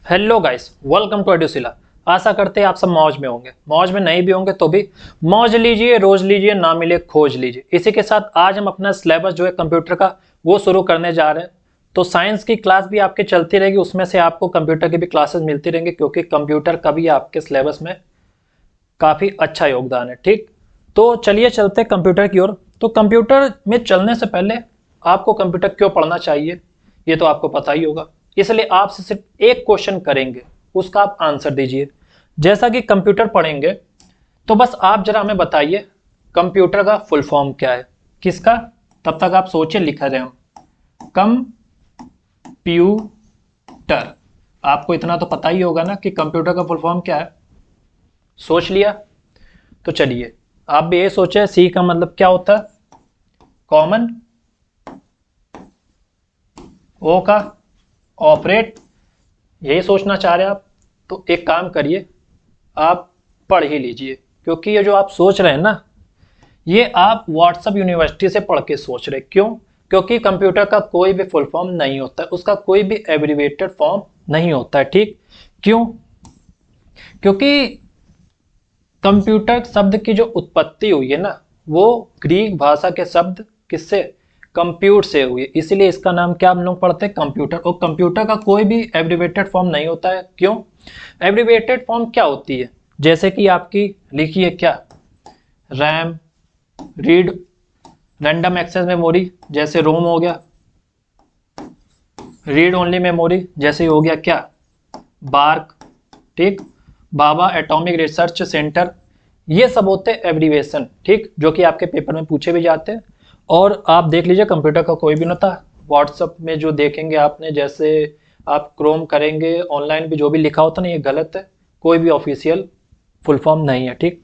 Hello guys, welcome to Edusila. आशा करते हैं आप सब मौज में होंगे। मौज में नहीं भी होंगे तो भी मौज लीजिए, रोज लीजिए, ना मिले खोज लीजिए। इसी के साथ आज हम अपना सिलेबस जो है कंप्यूटर का वो शुरू करने जा रहे हैं। तो साइंस की क्लास भी आपकी चलती रहेगी, उसमें से आपको कंप्यूटर की भी क्लासेस मिलती रहेंगी, क्योंकि कंप्यूटर का भी आपके सिलेबस में काफ़ी अच्छा योगदान है। ठीक, तो चलिए चलते हैं कंप्यूटर की ओर। तो कंप्यूटर में चलने से पहले आपको कंप्यूटर क्यों पढ़ना चाहिए ये तो आपको पता ही होगा। इसलिए आपसे सिर्फ एक क्वेश्चन करेंगे, उसका आप आंसर दीजिए। जैसा कि कंप्यूटर पढ़ेंगे तो बस आप जरा हमें बताइए कंप्यूटर का फुल फॉर्म क्या है। किसका? तब तक आप सोचिए, लिख रहे हम कंप्यूटर। आपको इतना तो पता ही होगा ना कि कंप्यूटर का फुल फॉर्म क्या है। सोच लिया? तो चलिए आप भी ये सोचे सी का मतलब क्या होता है, कॉमन, ओ का ऑपरेट, यही सोचना चाह रहे हैं आप। तो एक काम करिए, आप पढ़ ही लीजिए, क्योंकि ये जो आप सोच रहे हैं ना, ये आप व्हाट्सएप यूनिवर्सिटी से पढ़ के सोच रहे। क्यों? क्योंकि कंप्यूटर का कोई भी फुल फॉर्म नहीं होता है, उसका कोई भी एब्रीवेटेड फॉर्म नहीं होता है। ठीक, क्यों? क्योंकि कंप्यूटर शब्द की जो उत्पत्ति हुई है ना, वो ग्रीक भाषा के शब्द किससे, कंप्यूट से हुई है। इसलिए इसका नाम क्या हम लोग पढ़ते हैं, कंप्यूटर। और कंप्यूटर का कोई भी एब्रीवेटेड फॉर्म नहीं होता है। क्यों? एब्रीवेटेड फॉर्म क्या होती है, जैसे कि आपकी लिखी है क्या, RAM, read, random access memory जैसे रोम हो गया, रीड ओनली मेमोरी जैसे हो गया क्या, बार्क। ठीक, बाबा एटॉमिक रिसर्च सेंटर, ये सब होते हैं एब्रीवेशन। ठीक, जो कि आपके पेपर में पूछे भी जाते हैं। और आप देख लीजिए कंप्यूटर का कोई भी ना था, व्हाट्सएप में जो देखेंगे आपने, जैसे आप क्रोम करेंगे ऑनलाइन भी जो भी लिखा होता ना, ये गलत है, कोई भी ऑफिशियल फुल फॉर्म नहीं है। ठीक,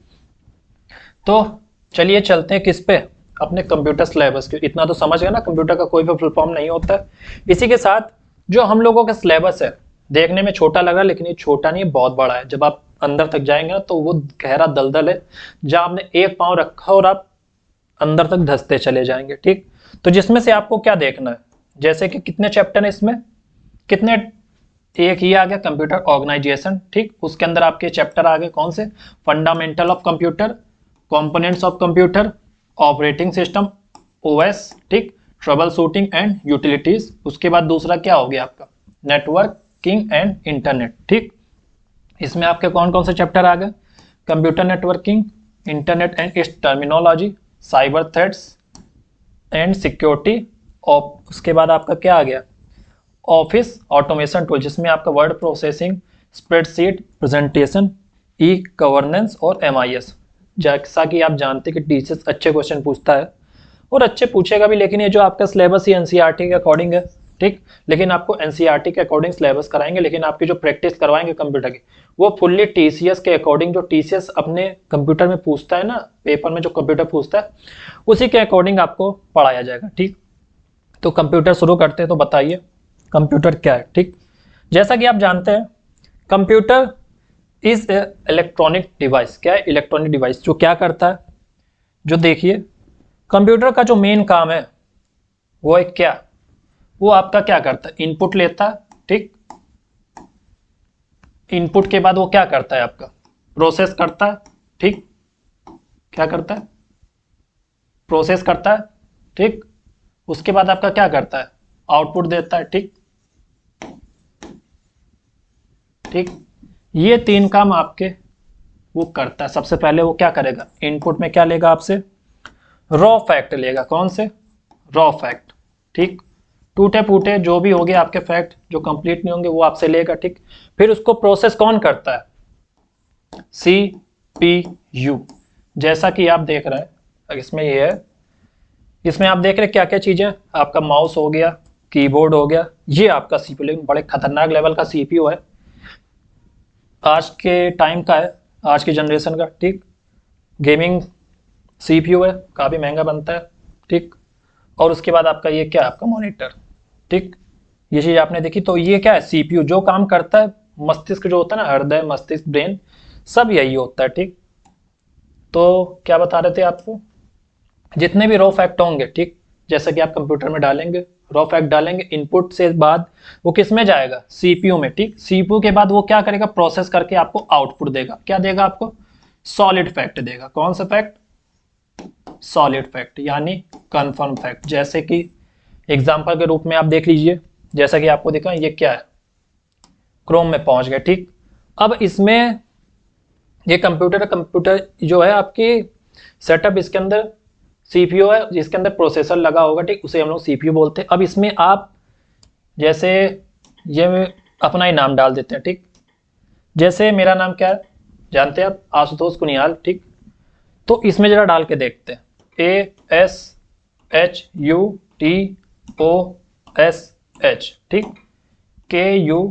तो चलिए चलते हैं किस पे, अपने कंप्यूटर सिलेबस के। इतना तो समझ गए ना, कंप्यूटर का कोई भी फुल फॉर्म नहीं होता है। इसी के साथ जो हम लोगों का सिलेबस है, देखने में छोटा लग रहा है, लेकिन ये छोटा नहीं है, बहुत बड़ा है। जब आप अंदर तक जाएंगे ना तो वो गहरा दलदल है, जहां आपने एक पांव रखा और आप अंदर तक धंसते चले जाएंगे। ठीक, तो जिसमें से आपको क्या देखना है, जैसे कि कितने चैप्टर है इसमें, कितने, एक ही आ गया कंप्यूटर ऑर्गेनाइजेशन। ठीक, उसके अंदर आपके चैप्टर आ गए कौन से, fundamental of computer, components of computer, operating system, OS. ठीक, ट्रबल शूटिंग एंड यूटिलिटीज। उसके बाद दूसरा क्या हो गया आपका, नेटवर्किंग एंड इंटरनेट। ठीक, इसमें आपके कौन कौन से चैप्टर आ गए, computer networking, internet and it's terminology, cyber threats and security. और उसके बाद आपका क्या आ गया, ऑफिस ऑटोमेशन टूल, जिसमें आपका word processing, spreadsheet, presentation, e governance और एमआईएस। जैसा कि आप जानते हैं कि टीचर्स अच्छे क्वेश्चन पूछता है और अच्छे पूछेगा भी, लेकिन ये जो आपका सिलेबस ही एनसीईआरटी के अकॉर्डिंग है। ठीक, लेकिन आपको एनसीईआरटी के अकॉर्डिंग सिलेबस कराएंगे, लेकिन आपकी जो प्रैक्टिस करवाएंगे कंप्यूटर की, वो फुल्ली टीसीएस के अकॉर्डिंग, जो टीसीएस अपने कंप्यूटर में पूछता है ना, पेपर में जो कंप्यूटर पूछता है उसी के अकॉर्डिंग आपको पढ़ाया जाएगा। ठीक, तो कंप्यूटर शुरू करते हैं, तो बताइए कंप्यूटर क्या है। ठीक, जैसा कि आप जानते हैं कंप्यूटर इज इलेक्ट्रॉनिक डिवाइस। क्या है? Electronic device. जो क्या करता है, जो देखिए कंप्यूटर का जो मेन काम है वो है क्या, वो आपका क्या करता है, इनपुट लेता है। ठीक, इनपुट के बाद वो क्या करता है, आपका प्रोसेस करता है। ठीक, क्या करता है, प्रोसेस करता है। ठीक, उसके बाद आपका क्या करता है, आउटपुट देता है। ठीक, ठीक, ये तीन काम आपके वो करता है। सबसे पहले वो क्या करेगा, इनपुट में क्या लेगा आपसे, रॉ फैक्ट लेगा। कौन से? Raw fact. ठीक, टूटे फूटे जो भी हो गए आपके फैक्ट जो कंप्लीट नहीं होंगे वो आपसे लेगा। ठीक, फिर उसको प्रोसेस कौन करता है, CPU। जैसा कि आप देख रहे हैं इसमें ये है, इसमें आप देख रहे हैं क्या क्या चीजें, आपका माउस हो गया, कीबोर्ड हो गया, ये आपका सीपीयू, लेकिन बड़े खतरनाक लेवल का सीपीयू है, आज के टाइम का है, आज की जनरेशन का। ठीक, गेमिंग सीपीयू है, काफ़ी महंगा बनता है। ठीक, और उसके बाद आपका ये क्या है, आपका मॉनिटर। ठीक, ये चीज़ आपने देखी, तो ये क्या है, सीपीयू जो काम करता है, मस्तिष्क जो होता है ना, हृदय, मस्तिष्क, ब्रेन, सब यही होता है। ठीक, तो क्या बता रहे थे आपको, जितने भी रॉ फैक्ट होंगे, ठीक, जैसे कि आप कंप्यूटर में डालेंगे रॉ फैक्ट डालेंगे, इनपुट से बाद वो किस में जाएगा, सीपीयू में, ठीक। सीपीयू के बाद वो क्या करेगा, प्रोसेस करके आपको आउटपुट देगा, क्या देगा आपको, सॉलिड फैक्ट देगा। कौन सा फैक्ट, सॉलिड फैक्ट यानी कंफर्म फैक्ट। जैसे कि एग्जांपल के रूप में आप देख लीजिए, जैसा कि आपको दिखा ये क्या है, क्रोम में पहुंच गए, ठीक। अब इसमें ये कंप्यूटर जो है आपकी सेटअप, इसके अंदर सीपीयू है जिसके अंदर प्रोसेसर लगा होगा, ठीक, उसे हम लोग सीपीयू बोलते हैं। अब इसमें आप जैसे ये अपना ही नाम डाल देते हैं, ठीक। जैसे मेरा नाम क्या है जानते हैं आप, आशुतोष कुनियाल, ठीक। तो इसमें जरा डाल के देखते हैं, ASHUTOSH, ठीक, KUNIHAL।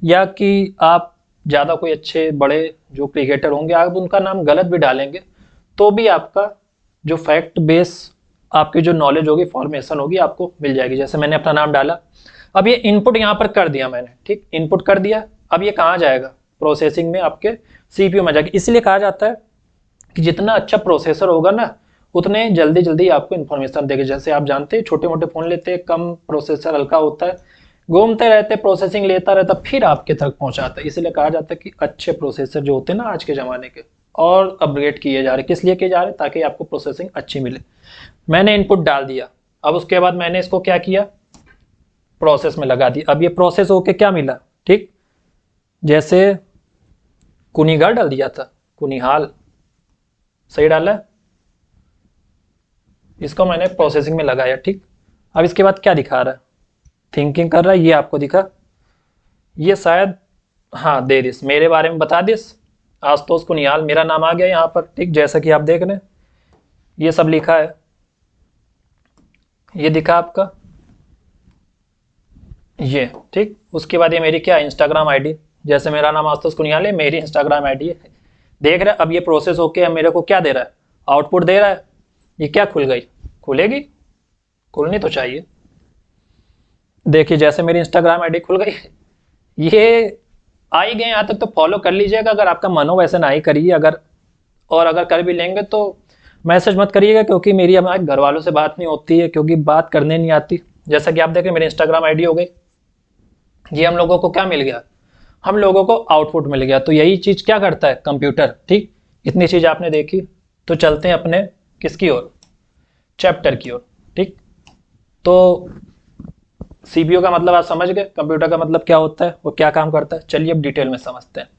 या कि आप ज़्यादा कोई अच्छे बड़े जो क्रिकेटर होंगे आप उनका नाम गलत भी डालेंगे तो भी आपका जो फैक्ट बेस, आपकी जो नॉलेज होगी, फॉर्मेशन होगी, आपको मिल जाएगी। जैसे मैंने अपना नाम डाला, अब ये इनपुट यहाँ पर कर दिया मैंने, ठीक, इनपुट कर दिया। अब ये कहाँ जाएगा, प्रोसेसिंग में आपके सीपीयू में जाएगा। इसलिए कहा जाता है कि जितना अच्छा प्रोसेसर होगा ना उतने जल्दी जल्दी आपको इन्फॉर्मेशन देगा। जैसे आप जानते हैं छोटे मोटे फ़ोन लेते हैं, कम प्रोसेसर हल्का होता है, घूमते रहते, प्रोसेसिंग लेता रहता, फिर आपके तक पहुंचाता है। इसलिए कहा जाता है कि अच्छे प्रोसेसर जो होते हैं ना आज के ज़माने के, और अपग्रेड किए जा रहे, किस लिए किए जा रहे, ताकि आपको प्रोसेसिंग अच्छी मिले। मैंने इनपुट डाल दिया, अब उसके बाद मैंने इसको क्या किया, प्रोसेस में लगा दिया। अब ये प्रोसेस होके क्या मिला, ठीक, जैसे कुनिगाल डाल दिया था, कुनिहाल सही डाला, इसको मैंने प्रोसेसिंग में लगाया, ठीक। अब इसके बाद क्या दिखा रहा है, थिंकिंग कर रहा है, ये आपको दिखा, ये शायद हाँ दे दिस, मेरे बारे में बता दिस, आशुतोष कुनियाल मेरा नाम आ गया यहाँ पर, ठीक। जैसा कि आप देख रहे हैं ये सब लिखा है, ये दिखा आपका ये, ठीक। उसके बाद ये मेरी क्या, इंस्टाग्राम आईडी, जैसे मेरा नाम आशुतोष कुनियाल है, मेरी इंस्टाग्राम आईडी है, देख रहे हैं। अब ये प्रोसेस होके मेरे को क्या दे रहा है, आउटपुट दे रहा है। ये क्या खुल गई, खुलेगी, खुलनी तो चाहिए। देखिए जैसे मेरी इंस्टाग्राम आईडी खुल गई, ये आ ही गए यहाँ तक तो फॉलो कर लीजिएगा। अगर आपका मन हो वैसे ना ही करिए, अगर कर भी लेंगे तो मैसेज मत करिएगा, क्योंकि मेरी हमारे घर वालों से बात नहीं होती है, क्योंकि बात करने नहीं आती। जैसा कि आप देख रहे हैं मेरी इंस्टाग्राम आईडी हो गई, ये हम लोगों को क्या मिल गया, हम लोगों को आउटपुट मिल गया। तो यही चीज़ क्या करता है कंप्यूटर, ठीक। इतनी चीज़ आपने देखी, तो चलते हैं अपने किसकी ओर, चैप्टर की ओर, ठीक। तो सीपीयू का मतलब आप समझ गए, कंप्यूटर का मतलब क्या होता है, वो क्या काम करता है। चलिए अब डिटेल में समझते हैं।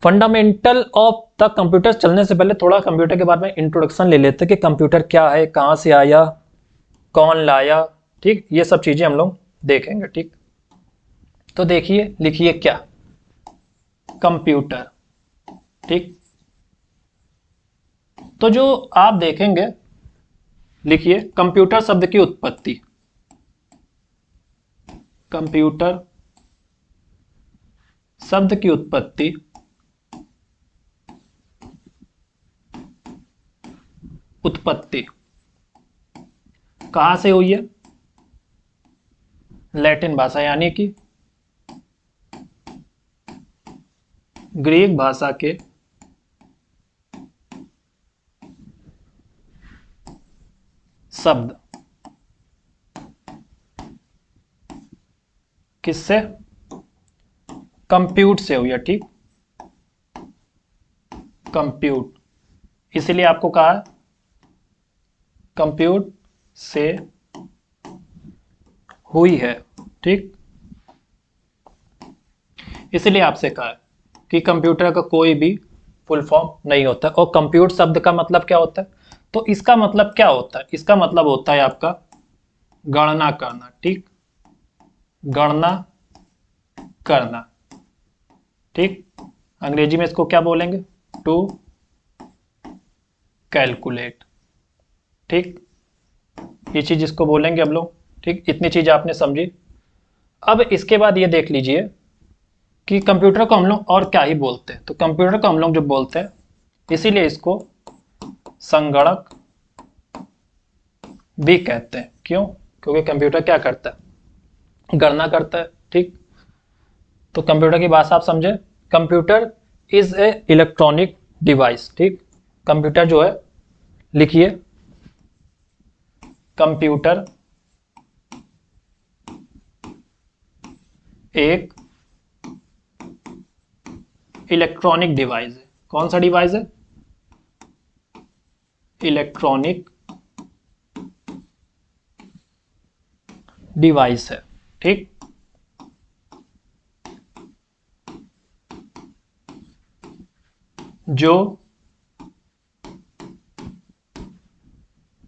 फंडामेंटल ऑफ द कंप्यूटर चलने से पहले थोड़ा कंप्यूटर के बारे में इंट्रोडक्शन ले लेते हैं कि कंप्यूटर क्या है, कहाँ से आया, कौन लाया, ठीक। ये सब चीजें हम लोग देखेंगे, ठीक। तो देखिए, लिखिए क्या, कंप्यूटर, ठीक। तो जो आप देखेंगे, लिखिए कंप्यूटर शब्द की उत्पत्ति, कंप्यूटर शब्द की उत्पत्ति कहां से हुई है, लैटिन भाषा यानी कि ग्रीक भाषा के शब्द किससे, कंप्यूट से हुई है, ठीक। कंप्यूट, इसलिए आपको कहा कंप्यूट से हुई है, ठीक। इसलिए आपसे कहा कि कंप्यूटर का कोई भी फुल फॉर्म नहीं होता। और कंप्यूट शब्द का मतलब क्या होता है, तो इसका मतलब क्या होता है, इसका मतलब होता है आपका गणना करना, ठीक, गणना करना, ठीक। अंग्रेजी में इसको क्या बोलेंगे, टू कैलकुलेट, ठीक। ये चीज इसको बोलेंगे हम लोग, ठीक। इतनी चीज आपने समझी। अब इसके बाद ये देख लीजिए कि कंप्यूटर को हम लोग और क्या ही बोलते हैं। तो कंप्यूटर को हम लोग जो बोलते हैं, इसीलिए इसको संगणक भी कहते हैं। क्यों, क्योंकि कंप्यूटर क्या करता है, गणना करता है, ठीक। तो कंप्यूटर की भाषा आप समझे, computer is a electronic device, ठीक। कंप्यूटर जो है, लिखिए कंप्यूटर एक इलेक्ट्रॉनिक डिवाइस है। कौन सा डिवाइस है? इलेक्ट्रॉनिक डिवाइस है। ठीक, जो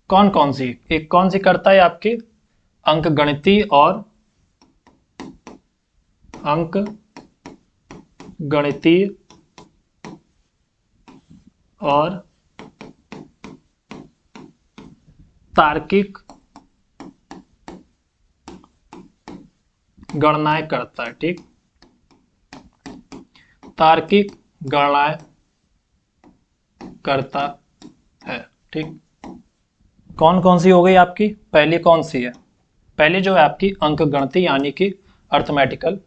कौन कौन सी, एक कौन सी करता है आपकी अंकगणितीय और अंकगणितीय और तार्किक गणनाएं करता है। ठीक, तार्किक गणनाएं करता है। ठीक, कौन कौन सी हो गई आपकी? पहली कौन सी है? पहली जो है आपकी अंकगणितीय यानी कि अर्थमेटिकल,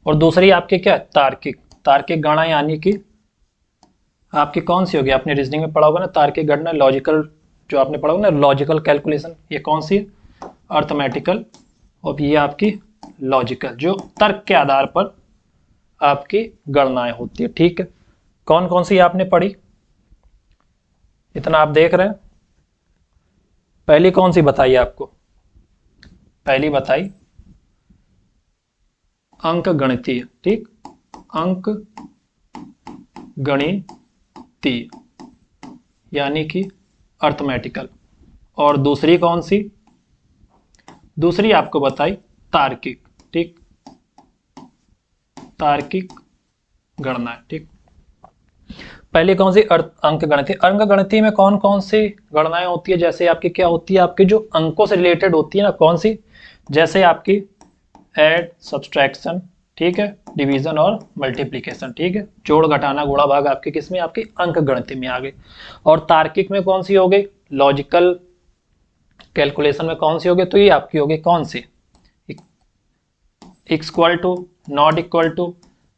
और दूसरी आपकी क्या है? तार्किक। तार्किक गणना यानी कि आपकी कौन सी होगी? आपने रीजनिंग में पढ़ा होगा ना, तार्किक गणना, लॉजिकल, जो आपने पढ़ा होगा ना लॉजिकल कैलकुलेशन, ये कौन सी है? अर्थमेटिकल। और ये आपकी लॉजिकल, जो तर्क के आधार पर आपकी गणनाएं होती है। ठीक है, कौन कौन सी आपने पढ़ी? इतना आप देख रहे हैं। पहली कौन सी बताइए आपको? पहली बताई अंकगणितीय। ठीक, अंक गणितीय यानी कि अर्थमेटिकल। और दूसरी कौन सी? दूसरी आपको बताई तार्किक। ठीक, तार्किक गणना। ठीक, पहली कौन सी? अंकगणितीय। अंकगणितीय में कौन कौन सी गणनाएं होती है? जैसे आपकी क्या होती है? आपकी जो अंकों से रिलेटेड होती है ना, कौन सी? जैसे आपकी ऐड, सब्सट्रैक्शन, ठीक है, डिवीजन और मल्टीप्लिकेशन। ठीक है, जोड़, घटाना, गुणा, भाग आपकी किसमें? आपकी अंकगणितीय में आ गई। और तार्किक में कौन सी हो गई? लॉजिकल कैलकुलेशन में कौन सी हो गई? तो ये आपकी हो गई कौन सी? Equal to, not equal to,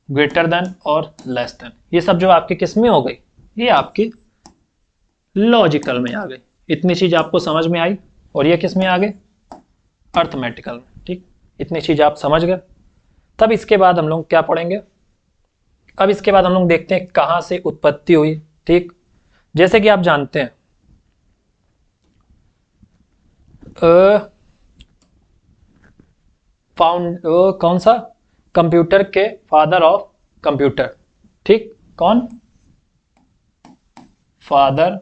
greater than और लेस देन। ये सब जो आपकी किस में हो गई? ये आपकी लॉजिकल में आ गई। इतनी चीज आपको समझ में आई। और ये किस में आ गए? अर्थमेटिकल में। ठीक, इतनी चीज आप समझ गए। तब इसके बाद हम लोग क्या पढ़ेंगे? अब इसके बाद हम लोग देखते हैं कहां से उत्पत्ति हुई। ठीक, जैसे कि आप जानते हैं कौन सा? कंप्यूटर के फादर ऑफ कंप्यूटर। ठीक, कौन? Father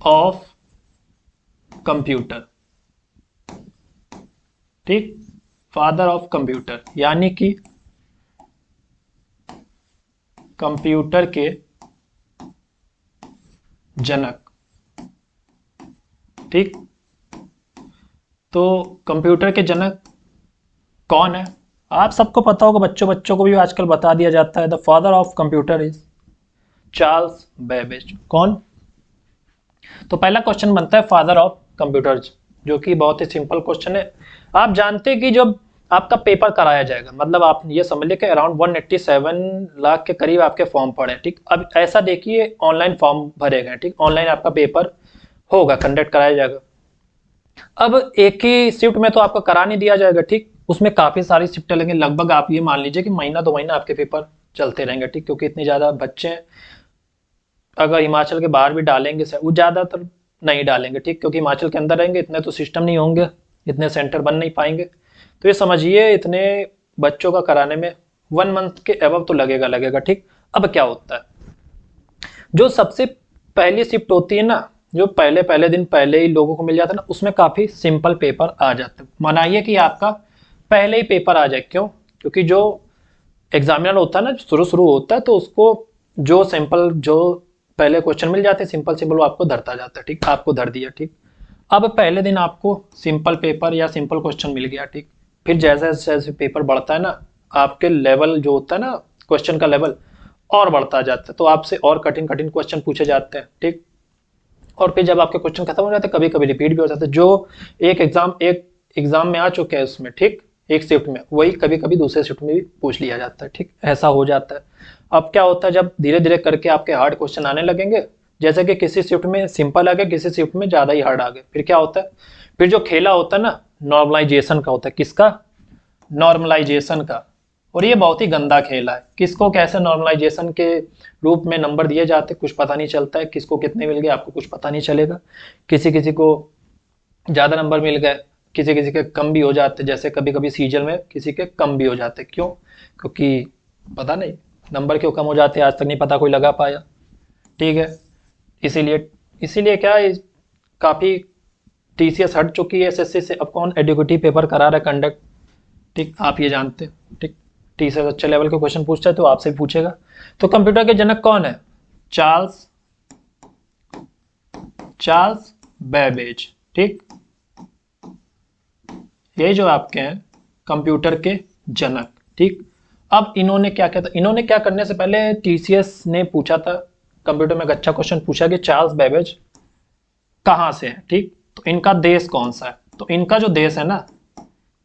of computer. ठीक, फादर ऑफ कंप्यूटर यानी कि कंप्यूटर के जनक। ठीक, तो कंप्यूटर के जनक कौन है? आप सबको पता होगा, बच्चों को भी आजकल बता दिया जाता है। The father of computer is Charles Babbage. कौन? तो पहला क्वेश्चन बनता है फादर ऑफ कंप्यूटर्स, जो कि बहुत ही सिंपल क्वेश्चन है। आप जानते हैं कि जब आपका पेपर कराया जाएगा, मतलब आप ये समझ लें कि अराउंड 187 लाख के करीब आपके फॉर्म पड़े। ठीक, अब ऐसा देखिए ऑनलाइन फॉर्म भरे गए। ठीक, ऑनलाइन आपका पेपर होगा, कंडक्ट कराया जाएगा। अब एक ही शिफ्ट में तो आपको करा नहीं दिया जाएगा। ठीक, उसमें काफी सारी शिफ्टें लगेंगे। लगभग आप ये मान लीजिए कि महीना 2 महीना आपके पेपर चलते रहेंगे। ठीक, क्योंकि इतने ज्यादा बच्चे हैं। अगर हिमाचल के बाहर भी डालेंगे वो ज्यादातर नहीं डालेंगे। ठीक, क्योंकि हिमाचल के अंदर रहेंगे, इतने तो सिस्टम नहीं होंगे, इतने सेंटर बन नहीं पाएंगे। तो ये समझिए इतने बच्चों का कराने में 1 मंथ के एबव तो लगेगा। ठीक, अब क्या होता है? जो सबसे पहली शिफ्ट होती है ना, जो पहले दिन पहले ही लोगों को मिल जाता है ना, उसमें काफी सिंपल पेपर आ जाते हैं। मनाइए कि आपका पहले ही पेपर आ जाए। क्यों? क्योंकि जो एग्जामिनर होता है ना, शुरू होता है, तो उसको जो सिंपल, जो पहले क्वेश्चन मिल जाते हैं सिंपल वो आपको धरता जाता है। ठीक, आपको धर दिया। ठीक, अब पहले दिन आपको सिंपल पेपर या सिंपल क्वेश्चन मिल गया। ठीक, फिर जैसे जैसे पेपर बढ़ता है ना, आपके लेवल जो होता है ना, क्वेश्चन का लेवल और बढ़ता जाता है, तो आपसे और कठिन क्वेश्चन पूछे जाते हैं। ठीक, और फिर जब आपके क्वेश्चन खत्म हो जाते हैं, कभी कभी रिपीट भी हो जाते हैं। जो एक एग्जाम में आ चुके हैं उसमें, ठीक, एक शिफ्ट में, वही कभी कभी दूसरे शिफ्ट में भी पूछ लिया जाता है। ठीक, ऐसा हो जाता है। अब क्या होता है, जब धीरे धीरे करके आपके हार्ड क्वेश्चन आने लगेंगे, जैसे कि किसी शिफ्ट में सिंपल आ गया, किसी शिफ्ट में ज़्यादा ही हार्ड आ गया, फिर क्या होता है, फिर जो खेला होता है ना नॉर्मलाइजेशन का होता है। किसका? नॉर्मलाइजेशन का। और ये बहुत ही गंदा खेल है। किसको कैसे नॉर्मलाइजेशन के रूप में नंबर दिए जाते कुछ पता नहीं चलता है, किसको कितने मिल गए आपको कुछ पता नहीं चलेगा। किसी किसी को ज़्यादा नंबर मिल गए, किसी किसी के कम भी हो जाते, जैसे कभी कभी सीजन में किसी के कम भी हो जाते। क्यों? क्योंकि पता नहीं नंबर क्यों कम हो जाते, आज तक नहीं पता कोई लगा पाया। ठीक है, इसीलिए इसीलिए क्या है, काफ़ी टीसीएस हट चुकी है एसएससी से। अब कौन एडुकेटिव पेपर करा रहा है कंडक्ट, ठीक, आप ये जानते हैं। ठीक, टीसीएस अच्छे लेवल के क्वेश्चन पूछता है तो आपसे भी पूछेगा। तो कंप्यूटर के जनक कौन है? Charles Babbage. ठीक, ये जो आपके हैं कंप्यूटर के जनक। ठीक, अब इन्होंने क्या किया था, इन्होंने क्या करने से पहले टीसीएस ने पूछा था कंप्यूटर में एक अच्छा क्वेश्चन पूछा कि चार्ल्स बेबेज कहाँ से है। ठीक, तो इनका देश कौन सा है? तो इनका जो देश है ना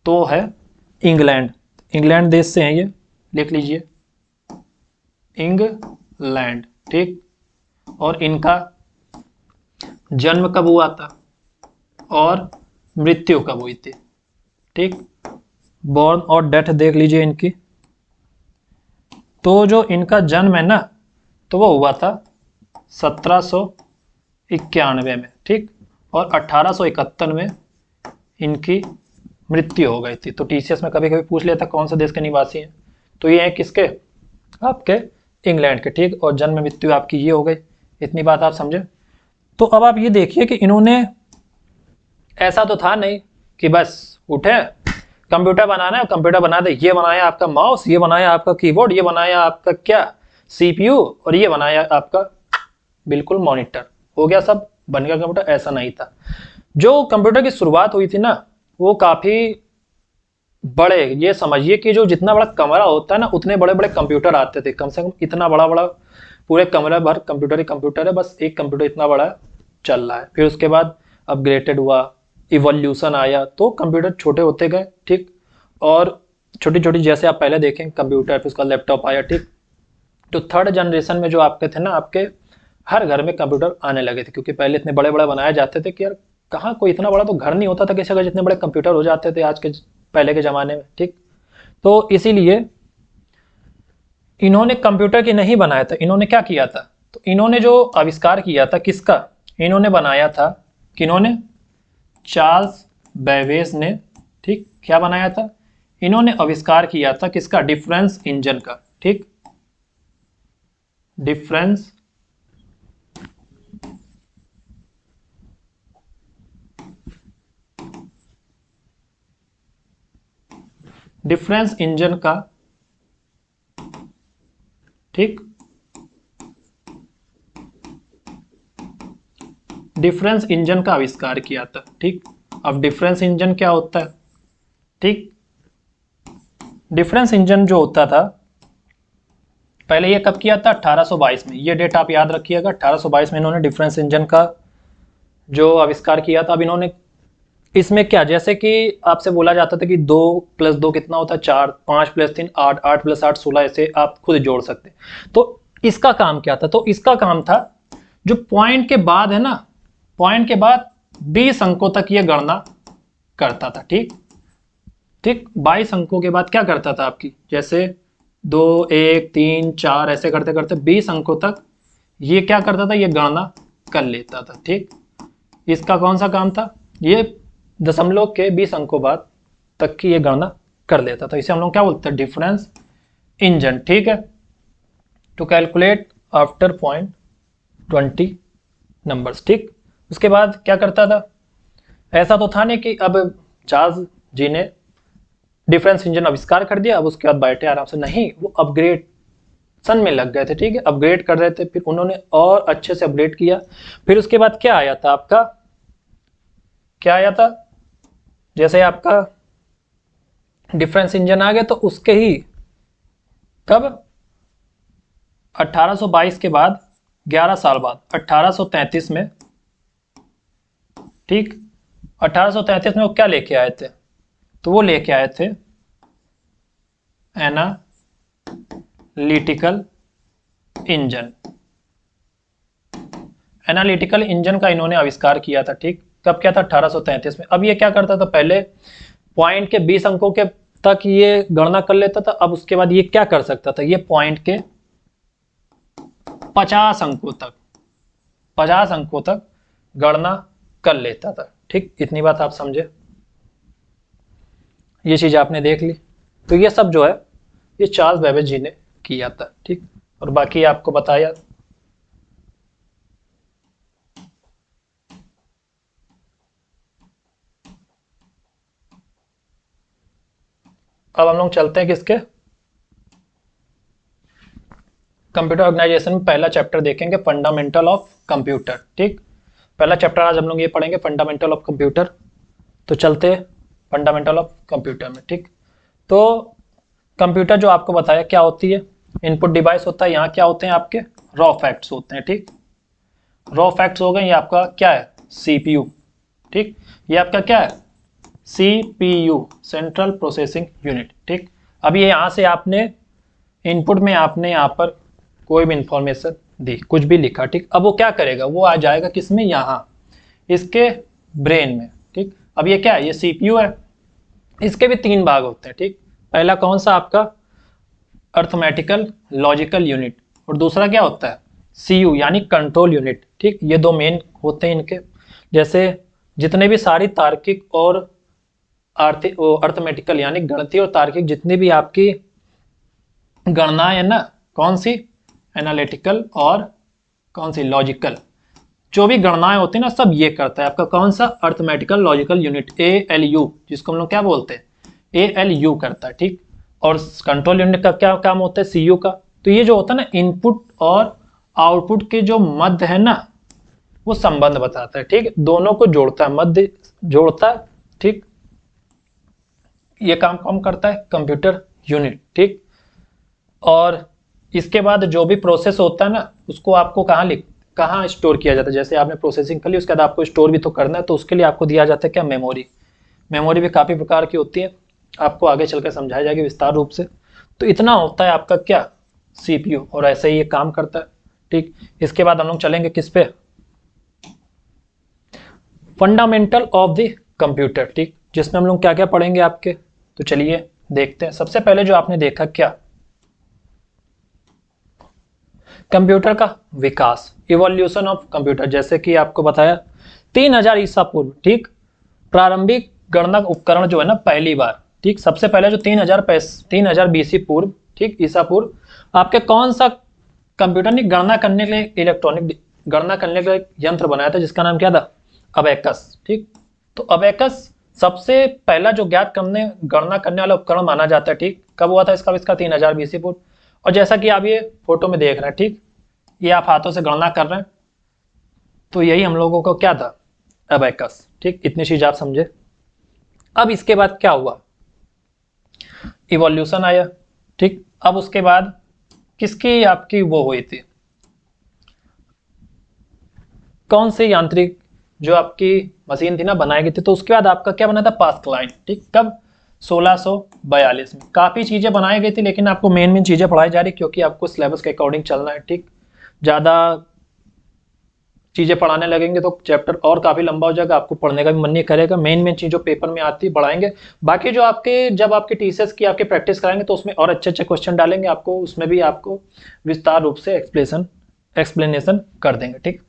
तो है इंग्लैंड। इंग्लैंड देश से है ये, लिख लीजिए इंग्लैंड। ठीक, और इनका जन्म कब हुआ था और मृत्यु कब हुई थी? ठीक, बॉर्न और डेथ देख लीजिए इनकी। तो जो इनका जन्म है ना तो वो हुआ था 1791 में। ठीक, और 1871 में इनकी मृत्यु हो गई थी। तो टीसीएस में कभी कभी पूछ लेता कौन से देश के निवासी हैं, तो ये है किसके? आपके इंग्लैंड के। ठीक, और जन्म मृत्यु आपकी ये हो गई। इतनी बात आप समझे। तो अब आप ये देखिए कि इन्होंने ऐसा तो था नहीं कि बस उठे कंप्यूटर बनाना है कंप्यूटर बना दे, ये बनाया आपका माउस, ये बनाया आपका कीबोर्ड, ये बनाया आपका क्या सीपीयू, और ये बनाया आपका बिल्कुल मॉनिटर, हो गया सब बन गया कंप्यूटर। ऐसा नहीं था। जो कंप्यूटर की शुरुआत हुई थी ना वो काफी बड़े, ये समझिए कि जो जितना बड़ा कमरा होता है ना उतने बड़े बड़े कंप्यूटर आते थे। कम से कम इतना बड़ा बड़ा पूरे कमरे भर कंप्यूटर ही कंप्यूटर है, बस एक कंप्यूटर इतना बड़ा चल रहा है। फिर उसके बाद अपग्रेडेड हुआ, इवोल्यूशन आया, तो कंप्यूटर छोटे होते गए। ठीक, और छोटी छोटी जैसे आप पहले देखें कंप्यूटर, फिर उसका लैपटॉप आया। ठीक, तो थर्ड जनरेशन में जो आपके थे ना आपके हर घर में कंप्यूटर आने लगे थे, क्योंकि पहले इतने बड़े बड़े बनाए जाते थे कि यार कहाँ कोई इतना बड़ा तो घर नहीं होता था किसी का जितने बड़े कंप्यूटर हो जाते थे आज के पहले के ज़माने में। ठीक, तो इसीलिए इन्होंने कंप्यूटर की नहीं बनाया था। इन्होंने क्या किया था, तो इन्होंने जो आविष्कार किया था किसका, इन्होंने बनाया था, किन्होंने? चार्ल्स बेबेज ने। ठीक, क्या बनाया था? इन्होंने आविष्कार किया था किसका? डिफरेंस इंजन का। ठीक, डिफरेंस इंजन का। ठीक, डिफरेंस इंजन का आविष्कार किया था। ठीक, अब डिफरेंस इंजन क्या होता है? ठीक, डिफरेंस इंजन जो होता था पहले ये कब किया था? 1822 में। ये डेट आप याद रखिएगा, 1822 में इन्होंने डिफरेंस इंजन का जो आविष्कार किया था। अब इन्होंने इसमें क्या, जैसे कि आपसे बोला जाता था कि 2 + 2 कितना होता है? 4, 5 + 3 8, 8 + 8 16, ऐसे आप खुद जोड़ सकते। तो इसका काम क्या था? तो इसका काम था जो पॉइंट के बाद है ना, पॉइंट के बाद 20 अंकों तक ये गणना करता था। ठीक, ठीक, 22 अंकों के बाद क्या करता था आपकी, जैसे 2 1 3 4 ऐसे करते करते 20 अंकों तक ये क्या करता था, ये गणना कर लेता था। ठीक, इसका कौन सा काम था? ये दशमलव के 20 अंकों बाद तक की ये गणना कर लेता था। इसे हम लोग क्या बोलते हैं? Difference engine. ठीक है, to calculate after point 20 numbers. ठीक, उसके बाद क्या करता था? ऐसा तो था नहीं कि अब चार्ल्स जी ने डिफरेंस इंजन आविष्कार कर दिया अब उसके बाद बैठे आराम से, नहीं, वो अपग्रेडेशन में लग गए थे। ठीक है, अपग्रेड कर रहे थे, फिर उन्होंने और अच्छे से अपग्रेड किया। फिर उसके बाद क्या आया था आपका, क्या आया था, जैसे आपका डिफरेंस इंजन आ गया तो उसके ही कब 1822 के बाद 11 साल बाद 1833 में। ठीक, 1833 में वो क्या लेके आए थे? तो वो लेके आए थे एनालिटिकल इंजन। एनालिटिकल इंजन का इन्होंने आविष्कार किया था, ठीक। कब किया था? 1833 में। अब ये क्या करता था, पहले पॉइंट के 20 अंकों के तक ये गणना कर लेता था। अब उसके बाद ये क्या कर सकता था, ये पॉइंट के 50 अंकों तक, 50 अंकों तक गणना कर लेता था, ठीक। इतनी बात आप समझे, ये चीज आपने देख ली। तो ये सब जो है ये चार्ल्स बेबेज जी ने किया था, ठीक। और बाकी आपको बताया। अब हम लोग चलते हैं किसके, कंप्यूटर ऑर्गेनाइजेशन में पहला चैप्टर देखेंगे, फंडामेंटल ऑफ कंप्यूटर, ठीक। पहला चैप्टर आज हम लोग ये पढ़ेंगे, फंडामेंटल ऑफ कंप्यूटर। तो चलते हैं फंडामेंटल ऑफ कंप्यूटर में, ठीक। तो कंप्यूटर जो आपको बताया क्या होती है, इनपुट डिवाइस होता है। यहाँ क्या होते हैं आपके रॉ फैक्ट्स होते हैं, ठीक। रॉ फैक्ट्स हो गए, ये आपका क्या है सीपीयू, ठीक। ये आपका क्या है सीपीयू, सेंट्रल प्रोसेसिंग यूनिट, ठीक। अब ये यहाँ से आपने इनपुट में आपने यहाँ पर कोई भी इंफॉर्मेशन दी, कुछ भी लिखा, ठीक। अब वो क्या करेगा, वो आ जाएगा किसमें, यहाँ इसके ब्रेन में, ठीक। अब ये क्या है, ये सीपीयू है। इसके भी 3 भाग होते हैं, ठीक। पहला कौन सा आपका अर्थमेटिकल लॉजिकल यूनिट, और दूसरा क्या होता है सीयू यानी कंट्रोल यूनिट, ठीक। ये 2 मेन होते हैं इनके। जैसे जितने भी सारी तार्किक और अर्थमेटिकल यानी गणितीय और तार्किक जितनी भी आपकी गणनाएं है ना, कौन सी एनालिटिकल और कौन सी लॉजिकल, जो भी गणनाएं होती है ना, सब ये करता है आपका कौन सा अर्थमेटिकल लॉजिकल यूनिट, ALU, जिसको हम लोग क्या बोलते हैं ALU करता है, ठीक। और कंट्रोल यूनिट का क्या काम होता है CU का। तो ये जो होता है ना इनपुट और आउटपुट के जो मध्य है ना, वो संबंध बताता है, ठीक। दोनों को जोड़ता है, मध्य जोड़ता है, ठीक। ये काम कौन करता है कंप्यूटर यूनिट, ठीक। और इसके बाद जो भी प्रोसेस होता है ना, उसको आपको कहाँ स्टोर किया जाता है। जैसे आपने प्रोसेसिंग कर ली, उसके बाद आपको स्टोर भी तो करना है, तो उसके लिए आपको दिया जाता है क्या मेमोरी। मेमोरी भी काफ़ी प्रकार की होती है, आपको आगे चलकर समझाई जाएगी विस्तार रूप से। तो इतना होता है आपका क्या सीपीयू, और ऐसे ही ये काम करता है, ठीक। इसके बाद हम लोग चलेंगे किस पे, फंडामेंटल ऑफ द कंप्यूटर, ठीक, जिसमें हम लोग क्या क्या पढ़ेंगे आपके। तो चलिए देखते हैं। सबसे पहले जो आपने देखा क्या, कंप्यूटर का विकास, इवोल्यूशन ऑफ कंप्यूटर। जैसे कि आपको बताया 3000 ईसा पूर्व, ठीक, प्रारंभिक गणना उपकरण जो है ना पहली बार, ठीक, सबसे पहले जो 3000 BC पूर्व, ठीक, ईसा पूर्व आपके कौन सा कंप्यूटर ने गणना करने के लिए इलेक्ट्रॉनिक गणना करने के लिए यंत्र बनाया था, जिसका नाम क्या था अबेकस, ठीक। तो अबेकस सबसे पहला जो ज्ञात गणना करने वाला उपकरण माना जाता है, ठीक। कब हुआ था इसका 3000 BC पूर्व। और जैसा कि आप ये फोटो में देख रहे हैं, ठीक, ये आप हाथों से गणना कर रहे हैं, तो यही हम लोगों को क्या था अबेकस, ठीक। इतनी चीज आप समझे। अब इसके बाद क्या हुआ, इवोल्यूशन आया, ठीक। अब उसके बाद किसकी आपकी वो हुई थी, कौन सी यांत्रिक जो आपकी मशीन थी ना बनाई गई थी, तो उसके बाद आपका क्या बना था पास्कलाइन, ठीक। कब 1642 में। काफ़ी चीज़ें बनाई गई थी, लेकिन आपको मेन चीज़ें पढ़ाई जा रही क्योंकि आपको सिलेबस के अकॉर्डिंग चलना है, ठीक। ज़्यादा चीज़ें पढ़ाने लगेंगे तो चैप्टर और काफ़ी लंबा हो जाएगा, आपको पढ़ने का भी मन नहीं करेगा। मेन चीज़ जो पेपर में आती है बढ़ाएंगे। बाकी जो आपके जब आपके टीचर्स की आपके प्रैक्टिस कराएंगे तो उसमें और अच्छे अच्छे क्वेश्चन डालेंगे आपको, उसमें भी आपको विस्तार रूप से एक्सप्लेनेशन कर देंगे, ठीक।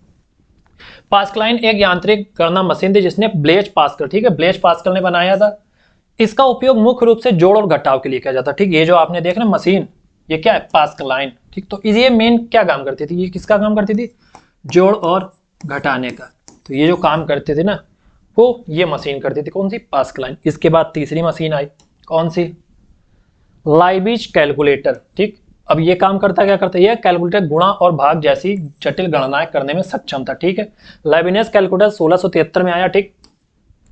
पास्कलाइन एक यांत्रिक गणना मशीन थी जिसने ब्लेज पास्कल, ठीक है, ब्लेज पास्कल ने बनाया था। इसका उपयोग मुख्य रूप से जोड़ और घटाव के लिए किया जाता है, ठीक। ये जो आपने देख रहे मशीन, ये क्या है पास्कलाइन, ठीक। तो ये मेन क्या काम करती थी, ये किसका काम करती थी जोड़ और घटाने का। तो ये जो काम करते थे ना वो ये मशीन करती थी, कौन सी पास्कलाइन। इसके बाद तीसरी मशीन आई, कौन सी लाइबिज कैलकुलेटर, ठीक। अब ये काम करता क्या करता है, ये कैलकुलेटर गुणा और भाग जैसी जटिल गणनाएं करने में सक्षम था, ठीक है। लाइबिनेस कैलकुलेटर 1673 में आया, ठीक।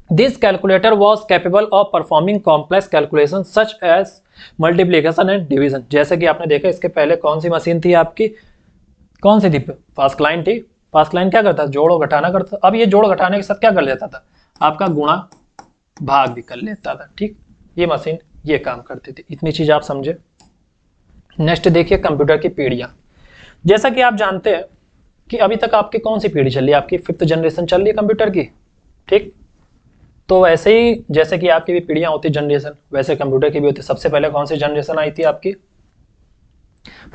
This calculator was capable of performing complex calculation such as multiplication and division. जैसे कि आपने देखा इसके पहले कौन सी मशीन थी आपकी, कौन सी थी पास्कलाइन थी। पास्कलाइन क्या करता था जोड़ और घटाना करता। अब ये जोड़ घटाने के साथ क्या कर लेता था आपका गुणा भाग भी कर लेता था, ठीक। ये मशीन ये काम करती थी, इतनी चीज आप समझे। नेक्स्ट देखिए कंप्यूटर की पीढ़ियां। जैसा कि आप जानते हैं कि अभी तक आपकी कौन सी पीढ़ी चल रही है, आपकी 5th जनरेशन चल रही है कंप्यूटर की, ठीक। तो वैसे ही जैसे कि आपकी भी पीढ़ियां होती जनरेशन, वैसे कंप्यूटर की भी होती। सबसे पहले कौन सी जनरेशन आई थी आपकी?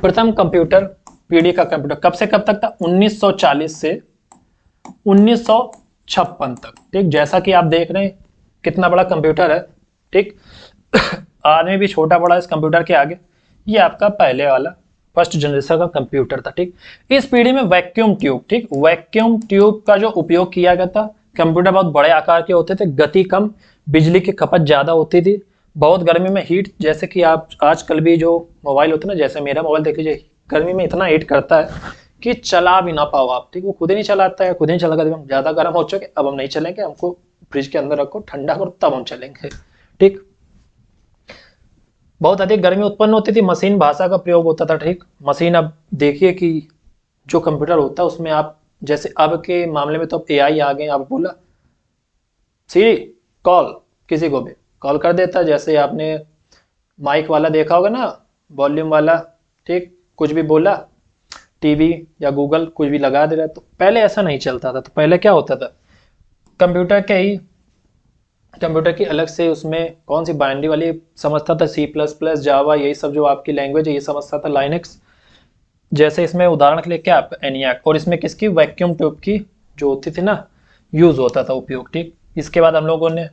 प्रथम कंप्यूटर पीढ़ी का कंप्यूटर कब से कब तक था? 1940 से 1956 तक, ठीक। जैसा कि आप देख रहे हैं कितना बड़ा कंप्यूटर है, ठीक। आदमी भी छोटा बड़ा इस कंप्यूटर के आगे। ये आपका पहले वाला फर्स्ट जनरेशन का कंप्यूटर था, ठीक। इस पीढ़ी में वैक्यूम ट्यूब, ठीक, वैक्यूम ट्यूब का जो उपयोग किया गया था। कंप्यूटर बहुत बड़े आकार के होते थे, गति कम, बिजली की खपत ज्यादा होती थी, बहुत गर्मी में हीट, जैसे कि आप आजकल भी जो मोबाइल होते हैं ना, जैसे मेरा मोबाइल देख लीजिए, गर्मी में इतना हीट करता है कि चला भी ना पाओ आप, ठीक। वो खुद ही नहीं चलाता है, खुद ही चला कर हम ज्यादा गर्म हो चुके, अब हम नहीं चलेंगे, हमको फ्रिज के अंदर रखो, ठंडा करो, तब हम चलेंगे, ठीक। बहुत अधिक गर्मी उत्पन्न होती थी, मशीन भाषा का प्रयोग होता था, ठीक। मशीन, अब देखिए कि जो कंप्यूटर होता है उसमें आप, जैसे अब के मामले में तो अब एआई आ गए, आप बोला सीरी कॉल, किसी को भी कॉल कर देता है। जैसे आपने माइक वाला देखा होगा ना, वॉल्यूम वाला, ठीक, कुछ भी बोला, टीवी या गूगल कुछ भी लगा दे रहा है। तो पहले ऐसा नहीं चलता था। तो पहले क्या होता था, कंप्यूटर की अलग से उसमें कौन सी बाइनरी वाली समझता था, C++, जावा, यही सब जो आपकी लैंग्वेज है ये समझता था, लाइनक्स। जैसे इसमें उदाहरण के लिए क्या आपका एनियाक, और इसमें किसकी, वैक्यूम ट्यूब की जो होती थी ना, यूज होता था उपयोग, ठीक। इसके बाद हम लोगों ने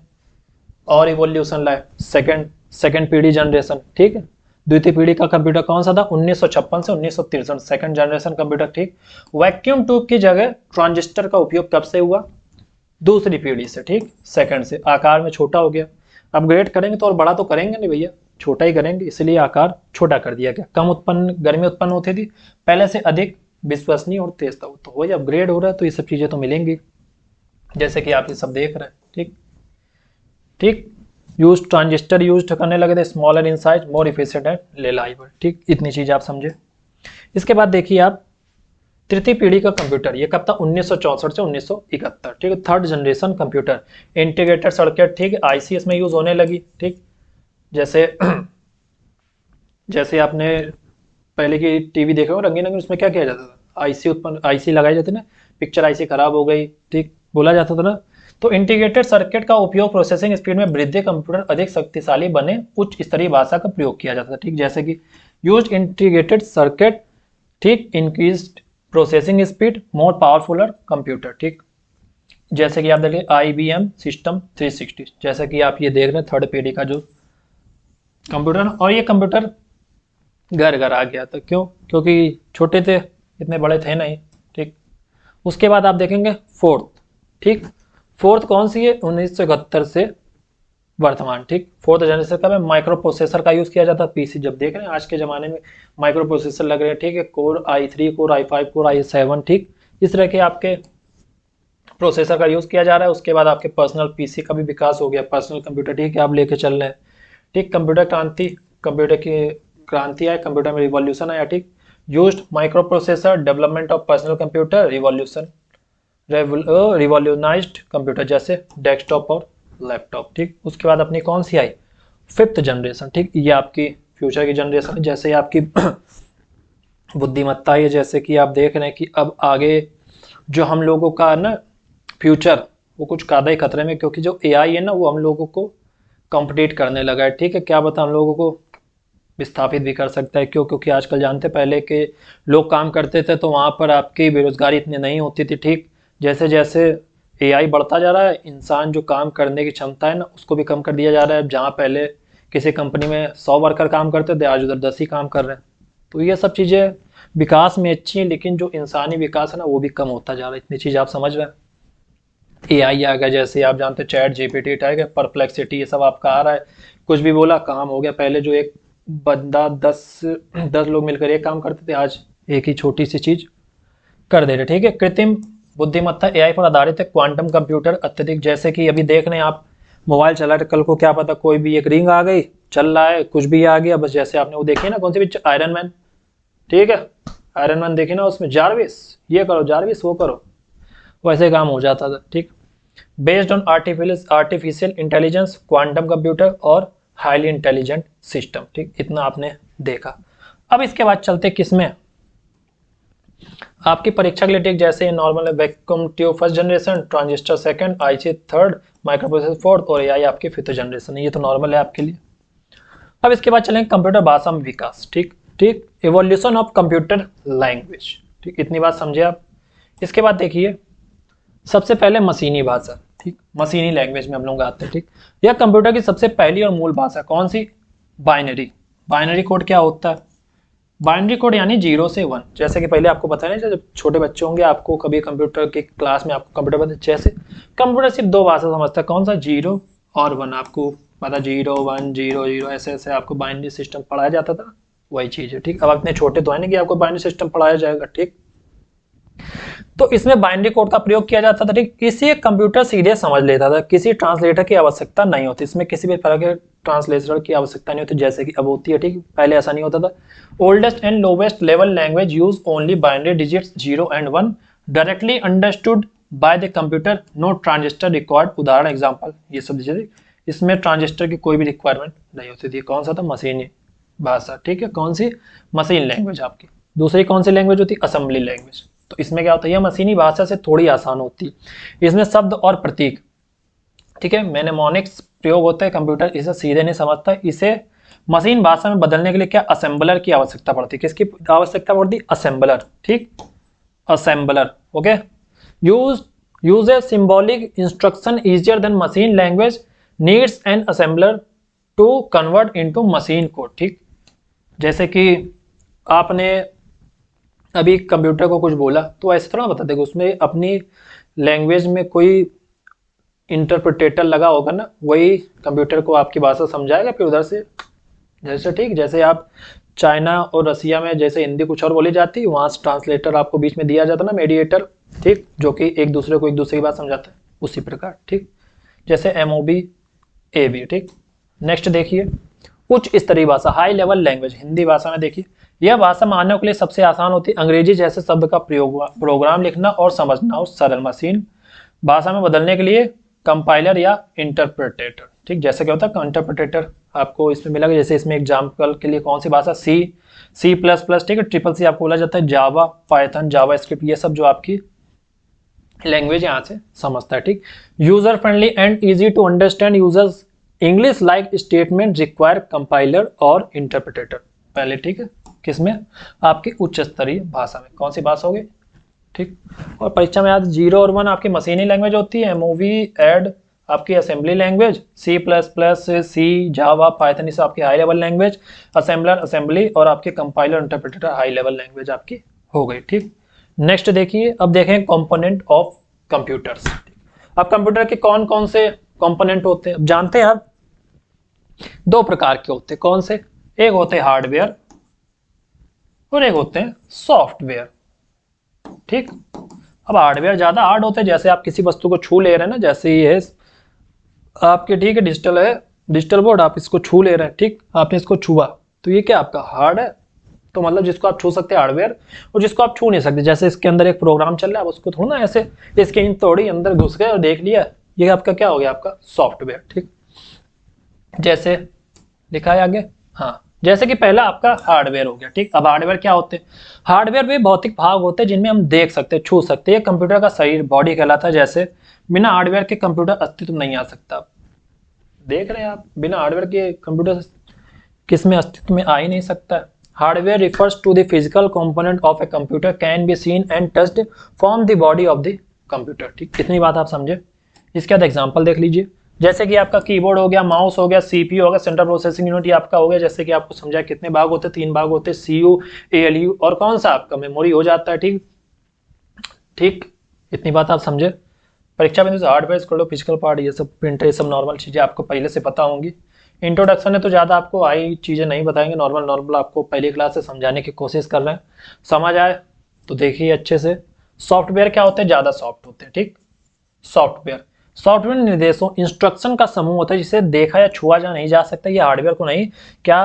और इवोल्यूशन लाए, सेकंड पीढ़ी जनरेशन, ठीक है। द्वितीय पीढ़ी का कंप्यूटर कौन सा था? 1956 से 1963, सेकंड जनरेशन कंप्यूटर, ठीक। वैक्यूम ट्यूब की जगह ट्रांजिस्टर का उपयोग कब से हुआ? दूसरी पीढ़ी से, ठीक, सेकंड से। आकार में छोटा हो गया, अपग्रेड करेंगे तो और बड़ा तो करेंगे नहीं भैया, छोटा ही करेंगे, इसलिए आकार छोटा कर दिया गया। कम गर्मी उत्पन्न होती थी, पहले से अधिक विश्वसनीय और तेज था। तो वही अपग्रेड हो रहा है, तो ये सब चीजें तो मिलेंगी, जैसे कि आप ये सब देख रहे हैं, ठीक ठीक। यूज ट्रांजिस्टर यूज करने लगे थे, smaller in size, more efficient and reliable, ठीक। इतनी चीज आप समझे। इसके बाद देखिए आप तृतीय पीढ़ी का कंप्यूटर, ये कब था? 1964 से 1971, ठीक है। Third generation computer, integrated circuit, ठीक, आईसी इसमें यूज होने लगी, ठीक। जैसे जैसे आपने पहले की टीवी देखा होगा रंगीन रंगीन, उसमें क्या किया जाता था? आईसी लगाई जाती ना, पिक्चर आईसी खराब हो गई, ठीक, बोला जाता था ना। तो इंटीग्रेटेड सर्किट का उपयोग प्रोसेसिंग स्पीड में वृद्धि, कंप्यूटर अधिक शक्तिशाली बने, उच्च स्तरीय भाषा का प्रयोग किया जाता था, ठीक। जैसे कि यूज इंटीग्रेटेड सर्किट, ठीक, इंक्रीज्ड प्रोसेसिंग स्पीड, मोर पावरफुलर कंप्यूटर, ठीक। जैसे कि आप देखिए IBM सिस्टम 360, जैसे कि आप ये देख रहे हैं थर्ड पीढ़ी का जो कंप्यूटर, और ये कंप्यूटर घर घर आ गया था। क्यों? क्योंकि छोटे थे, इतने बड़े थे नहीं, ठीक। उसके बाद आप देखेंगे फोर्थ, ठीक। फोर्थ कौन सी है? 1971 से वर्तमान, ठीक। फोर्थ जनरेशन का में माइक्रो प्रोसेसर का यूज किया जाता है। पीसी जब देख रहे हैं आज के जमाने में माइक्रो प्रोसेसर लग रहे हैं, ठीक है। Core i3, core i5, core i7, ठीक, इस तरह के आपके प्रोसेसर का यूज किया जा रहा है। उसके बाद आपके पर्सनल पीसी का भी विकास हो गया, पर्सनल कंप्यूटर, ठीक है, आप लेके चल रहे हैं, ठीक। कंप्यूटर क्रांति, कंप्यूटर की क्रांति आए, कंप्यूटर में रिवॉल्यूशन आया, ठीक। Used micro processor, development of personal computer, revolution, revolutionised computer, जैसे डेस्कटॉप और लैपटॉप, ठीक। उसके बाद अपनी कौन सी आई? 5th जनरेशन, ठीक। ये आपकी फ्यूचर की जनरेशन है, जैसे आपकी बुद्धिमत्ता है, जैसे कि आप देख रहे हैं कि अब आगे जो हम लोगों का ना फ्यूचर, वो कुछ ज्यादा ही खतरे में, क्योंकि जो एआई है ना वो हम लोगों को कॉम्पिटिट करने लगा है, ठीक है। क्या पता हम लोगों को विस्थापित भी कर सकता है। क्यों? क्योंकि आजकल जानते पहले के लोग काम करते थे तो वहाँ पर आपकी बेरोजगारी इतनी नहीं होती थी, ठीक। जैसे जैसे एआई बढ़ता जा रहा है, इंसान जो काम करने की क्षमता है ना उसको भी कम कर दिया जा रहा है। जहाँ पहले किसी कंपनी में 100 वर्कर काम करते थे, आज उधर 10 ही काम कर रहे हैं। तो ये सब चीज़ें विकास में अच्छी हैं, लेकिन जो इंसानी विकास है ना वो भी कम होता जा रहा है। इतनी चीज़ आप समझ रहे हैं। एआई आ गया, जैसे आप जानते हैं चैट जीपीटी आ गया, परप्लेक्सिटी, ये सब आपका आ रहा है। कुछ भी बोला काम हो गया। पहले जो एक बंदा 10 लोग मिलकर एक काम करते थे, आज एक ही छोटी सी चीज कर दे रहे, ठीक है। कृत्रिम बुद्धिमत्ता एआई पर आधारित है, क्वांटम कंप्यूटर अत्यधिक, जैसे कि अभी देख रहे हैं आप मोबाइल चला रहे, कल को क्या पता कोई भी एक रिंग आ गई, चल रहा है, कुछ भी आ गया, बस जैसे आपने वो देखी ना कौन सी पिक्चर, आयरन मैन, ठीक है, आयरन मैन देखी ना, उसमें जारविस ये करो, जारविस वो करो, वैसे काम हो जाता था, ठीक। Based on artificial intelligence, quantum computer और हाईली इंटेलिजेंट सिस्टम, ठीक। इतना आपने देखा। अब इसके बाद चलते किसमें? आपकी परीक्षा के लिए ठीक जैसे नॉर्मल है vacuum tube first generation, transistor second, IC third, microprocessor fourth और एआई आपकी फिफ्थ जनरेशन है। ये तो नॉर्मल है आपके लिए। अब इसके बाद चलेंगे कंप्यूटर भाषा में विकास। ठीक ठीक, इवोल्यूशन ऑफ कंप्यूटर लैंग्वेज। ठीक, इतनी बात समझे आप। इसके बाद देखिए सबसे पहले मशीनी भाषा। ठीक, मशीनी लैंग्वेज में हम लोग आते हैं। ठीक, यह कंप्यूटर की सबसे पहली और मूल भाषा कौन सी? बाइनरी। बाइनरी कोड क्या होता है? बाइनरी कोड यानी 0 से 1। जैसे कि पहले आपको पता है ना, जब छोटे बच्चे होंगे आपको कभी कंप्यूटर के क्लास में आपको कंप्यूटर पता, जैसे कंप्यूटर सिर्फ दो भाषा समझता है, कौन सा? 0 और 1। आपको पता 0 1 0 0 ऐसे ऐसे आपको बाइनरी सिस्टम पढ़ाया जाता था, वही चीज है। ठीक, अब आप इतने छोटे तो है नहीं कि आपको बाइनरी सिस्टम पढ़ाया जाएगा। ठीक, तो इसमें बाइनरी कोड का प्रयोग किया जाता था। ठीक, इसे कंप्यूटर सीधे समझ लेता था, किसी ट्रांसलेटर की आवश्यकता नहीं होती, इसमें किसी भी तरह के ट्रांसलेटर की आवश्यकता नहीं होती जैसे कि अब होती है। ठीक, पहले ऐसा नहीं होता था। Oldest and lowest level language use only binary digits 0 and 1 directly understood by the computer, no transistor required. उदाहरण एग्जाम्पल ये सब दीजिए। इसमें ट्रांजिस्टर की कोई भी रिक्वायरमेंट नहीं होती थी। कौन सा था? मशीनी भाषा। ठीक है, कौन सी? मशीन लैंग्वेज आपकी। दूसरी कौन सी लैंग्वेज होती? Assembly language. तो इसमें क्या होता है? यह मशीनी भाषा से थोड़ी आसान होती है। इसमें शब्द और प्रतीक, ठीक है, मैनेमोनिक्स प्रयोग होता है। कंप्यूटर इसे सीधे नहीं समझता। इसे मशीन भाषा में बदलने के लिए क्या? असेंबलर की आवश्यकता पड़ती है। किसकी आवश्यकता पड़ती? असेंबलर। ठीक, assembler. Okay, use a symbolic instruction easier than machine language needs an assembler to convert into machine code. ठीक, जैसे कि आपने अभी कंप्यूटर को कुछ बोला तो ऐसे थोड़ा बता देगा, उसमें अपनी लैंग्वेज में कोई इंटरप्रिटेटर लगा होगा ना, वही कंप्यूटर को आपकी भाषा समझाएगा फिर उधर से। जैसे ठीक, जैसे आप चाइना और रसिया में जैसे हिंदी कुछ और बोली जाती है, वहाँ से ट्रांसलेटर आपको बीच में दिया जाता ना, मीडिएटर। ठीक, जो कि एक दूसरे को एक दूसरे की बात समझाता है, उसी प्रकार। ठीक, जैसे MOB AB। ठीक, नेक्स्ट देखिए उच्च स्तरीय भाषा, हाई लेवल लैंग्वेज। हिंदी भाषा में देखिए यह भाषा मानव के लिए सबसे आसान होती है। अंग्रेजी जैसे शब्द का प्रयोग, प्रोग्राम लिखना और समझना और सरल। मशीन भाषा में बदलने के लिए कंपाइलर या इंटरप्रेटेटर। ठीक, जैसे क्या होता है? इंटरप्रेटेटर आपको इसमें मिलेगा। जैसे इसमें एग्जाम्पल के लिए कौन सी भाषा? C++। ठीक है, C आपको बोला जाता है। जावा, पाइथन, जावा स्क्रिप्ट, ये सब जो आपकी लैंग्वेज यहाँ से समझता है। ठीक, user friendly and easy to understand users English like statement require compiler और इंटरप्रेटेटर। पहले ठीक है, किसमें? आपकी उच्च स्तरीय भाषा में। कौन सी भाषा होगी? ठीक, और परीक्षा में आज 0 और 1 आपकी मशीनी लैंग्वेज होती है। MOV एड आपकी असेंबली लैंग्वेज, C++, जावा, पाइथन, इस आपकी high level language. Assembler, assembly, और आपके compiler, interpreter, high level language आपकी हो गई। ठीक, नेक्स्ट देखिए, अब देखें कंपोनेंट ऑफ कंप्यूटर्स। अब कंप्यूटर के कौन कौन से कंपोनेंट होते हैं? अब जानते हैं आप, दो प्रकार के होते हैं। कौन से? एक होते हैं हार्डवेयर और एक होते हैं सॉफ्टवेयर। ठीक, अब हार्डवेयर ज्यादा हार्ड होते हैं। जैसे आप किसी वस्तु को छू ले रहे हैं ना, जैसे ये है आपके, ठीक है, डिजिटल है, डिजिटल बोर्ड, आप इसको छू ले रहे हैं। ठीक, आपने इसको छुआ तो ये क्या आपका? हार्ड है। तो मतलब जिसको आप छू सकते हैं हार्डवेयर, और जिसको आप छू नहीं सकते, जैसे इसके अंदर एक प्रोग्राम चल रहा है, उसको थोड़ा ना ऐसे स्क्रीन तोड़ी अंदर घुस गए और देख लिया, ये आपका क्या हो गया? आपका सॉफ्टवेयर। ठीक, जैसे लिखा है आगे, हाँ, जैसे कि पहला आपका हार्डवेयर हो गया। ठीक, अब हार्डवेयर क्या होते हैं? हार्डवेयर वे भौतिक भाग होते हैं जिनमें हम देख सकते हैं, छू सकते हैं। कंप्यूटर का शरीर, बॉडी कहलाता है। जैसे बिना हार्डवेयर के कंप्यूटर अस्तित्व नहीं आ सकता। देख रहे हैं आप, बिना हार्डवेयर के कंप्यूटर किसमें अस्तित्व में आ ही नहीं सकता। Hardware refers to the physical component of a computer can be seen and touched from the body of the computer. ठीक, इतनी बात आप समझे। इसके बाद एग्जांपल देख लीजिए। जैसे कि आपका कीबोर्ड हो गया, माउस हो गया, CPU हो गया, सेंट्रल प्रोसेसिंग यूनिट आपका हो गया। जैसे कि आपको समझा कितने भाग होते हैं? 3 भाग होते हैं, CPU, ALU और कौन सा आपका मेमोरी हो जाता है। ठीक ठीक, इतनी बात आप समझे। परीक्षा में हार्डवेयर, फिजिकल पार्ट, ये सब प्रिंटर, ये सब नॉर्मल चीजें आपको पहले से पता होंगी। इंट्रोडक्शन में तो ज़्यादा आपको आई चीज़ें नहीं बताएंगे, नॉर्मल नॉर्मल आपको पहली क्लास से समझाने की कोशिश कर रहे हैं। समझ आए तो देखिए अच्छे से। सॉफ्टवेयर क्या होते हैं? ज़्यादा सॉफ्ट होते हैं। ठीक, सॉफ्टवेयर निर्देशों, इंस्ट्रक्शन का समूह होता है जिसे देखा या छुआ जा नहीं जा सकता। ये हार्डवेयर को नहीं, क्या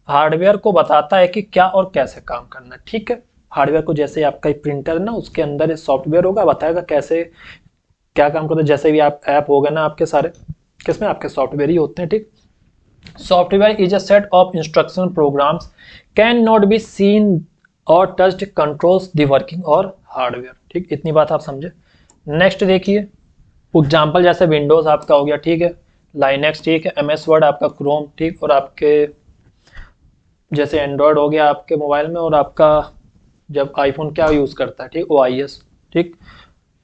हार्डवेयर को बताता है कि क्या और कैसे काम करना है। ठीक है, हार्डवेयर को, जैसे आपका प्रिंटर ना, उसके अंदर सॉफ्टवेयर होगा, बताएगा कैसे क्या काम करता है। जैसे भी आप ऐप हो गए ना आपके सारे, किसमें? आपके सॉफ्टवेयर ही होते हैं। ठीक, software is a set of instruction programs can not be seen और टच्ड कंट्रोल्स द वर्किंग और हार्डवेयर। ठीक, इतनी बात आप समझे। नेक्स्ट देखिए एग्जाम्पल जैसे विंडोज आपका हो गया, ठीक है, लाइनेक्स, ठीक है, MS वर्ड आपका, क्रोम, ठीक, और आपके जैसे एंड्रॉयड हो गया आपके मोबाइल में, और आपका जब आईफोन क्या यूज़ करता है, ठीक, OIS, ठीक।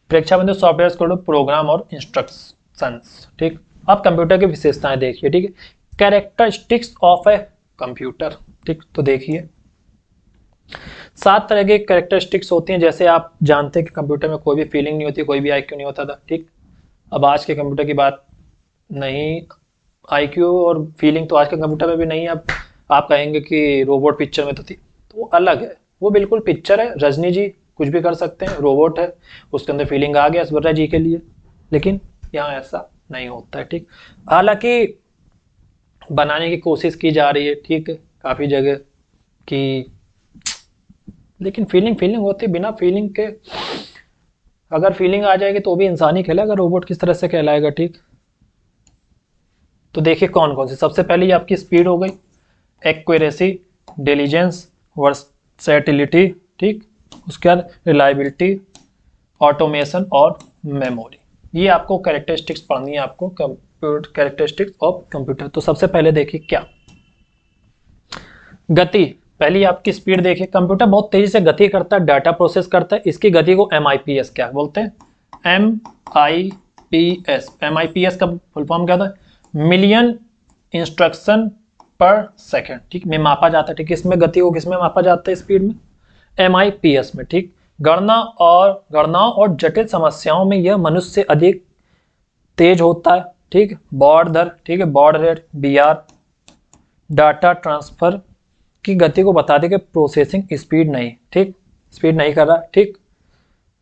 परीक्षा में सॉफ्टवेयर को प्रोग्राम और इंस्ट्रक्शंस, ठीक। आप कंप्यूटर की विशेषताएं देखिए, ठीक है, कैरेक्टरिस्टिक्स ऑफ ए कंप्यूटर, ठीक। तो देखिए 7 तरह की कैरेक्टरिस्टिक्स होती हैं। जैसे आप जानते हैं कि कंप्यूटर में कोई भी फीलिंग नहीं होती, कोई भी IQ नहीं होता था, ठीक। अब आज के कंप्यूटर की बात नहीं, IQ और फीलिंग तो आज के कंप्यूटर में भी नहीं है। अब आप कहेंगे कि रोबोट पिक्चर में तो थी, तो वो अलग है, वो बिल्कुल पिक्चर है, रजनी जी कुछ भी कर सकते हैं, रोबोट है, उसके अंदर फीलिंग आ गया ऐश्वर्या जी के लिए, लेकिन यहाँ ऐसा नहीं होता है, ठीक। हालांकि बनाने की कोशिश की जा रही है, ठीक है, काफ़ी जगह कि, लेकिन फीलिंग फीलिंग होती है, बिना फीलिंग के अगर फीलिंग आ जाएगी तो भी इंसान ही कहलाएगा, रोबोट किस तरह से कहलाएगा, ठीक। तो देखिए कौन कौन सी, सबसे पहले ये आपकी स्पीड हो गई, एक्यूरेसी, डिलीजेंस, वर्सेटिलिटी, ठीक, उसके बाद रिलायबिलिटी, ऑटोमेशन और मेमोरी। ये आपको कैरेक्टरिस्टिक्स पढ़नी है, आपको कंप्यूटर कैरेक्टरिस्टिक्स ऑफ कंप्यूटर। तो सबसे पहले देखिए क्या, गति। पहली आपकी स्पीड देखिए, कंप्यूटर बहुत तेजी से गति करता है, डाटा प्रोसेस करता है, इसकी गति को MIPS क्या बोलते हैं, MIPS। MIPS का फुल फॉर्म क्या था, मिलियन इंस्ट्रक्शन पर सेकेंड, ठीक, में मापा जाता है, ठीक। इसमें गति को किसमें मापा जाता है, स्पीड में, MIPS में, ठीक। गणनाओं और जटिल समस्याओं में यह मनुष्य से अधिक तेज होता है, ठीक। बाउड दर, ठीक है, bowed rate, BR, data transfer की गति को बता दे कि प्रोसेसिंग स्पीड नहीं, ठीक, स्पीड नहीं कर रहा, ठीक,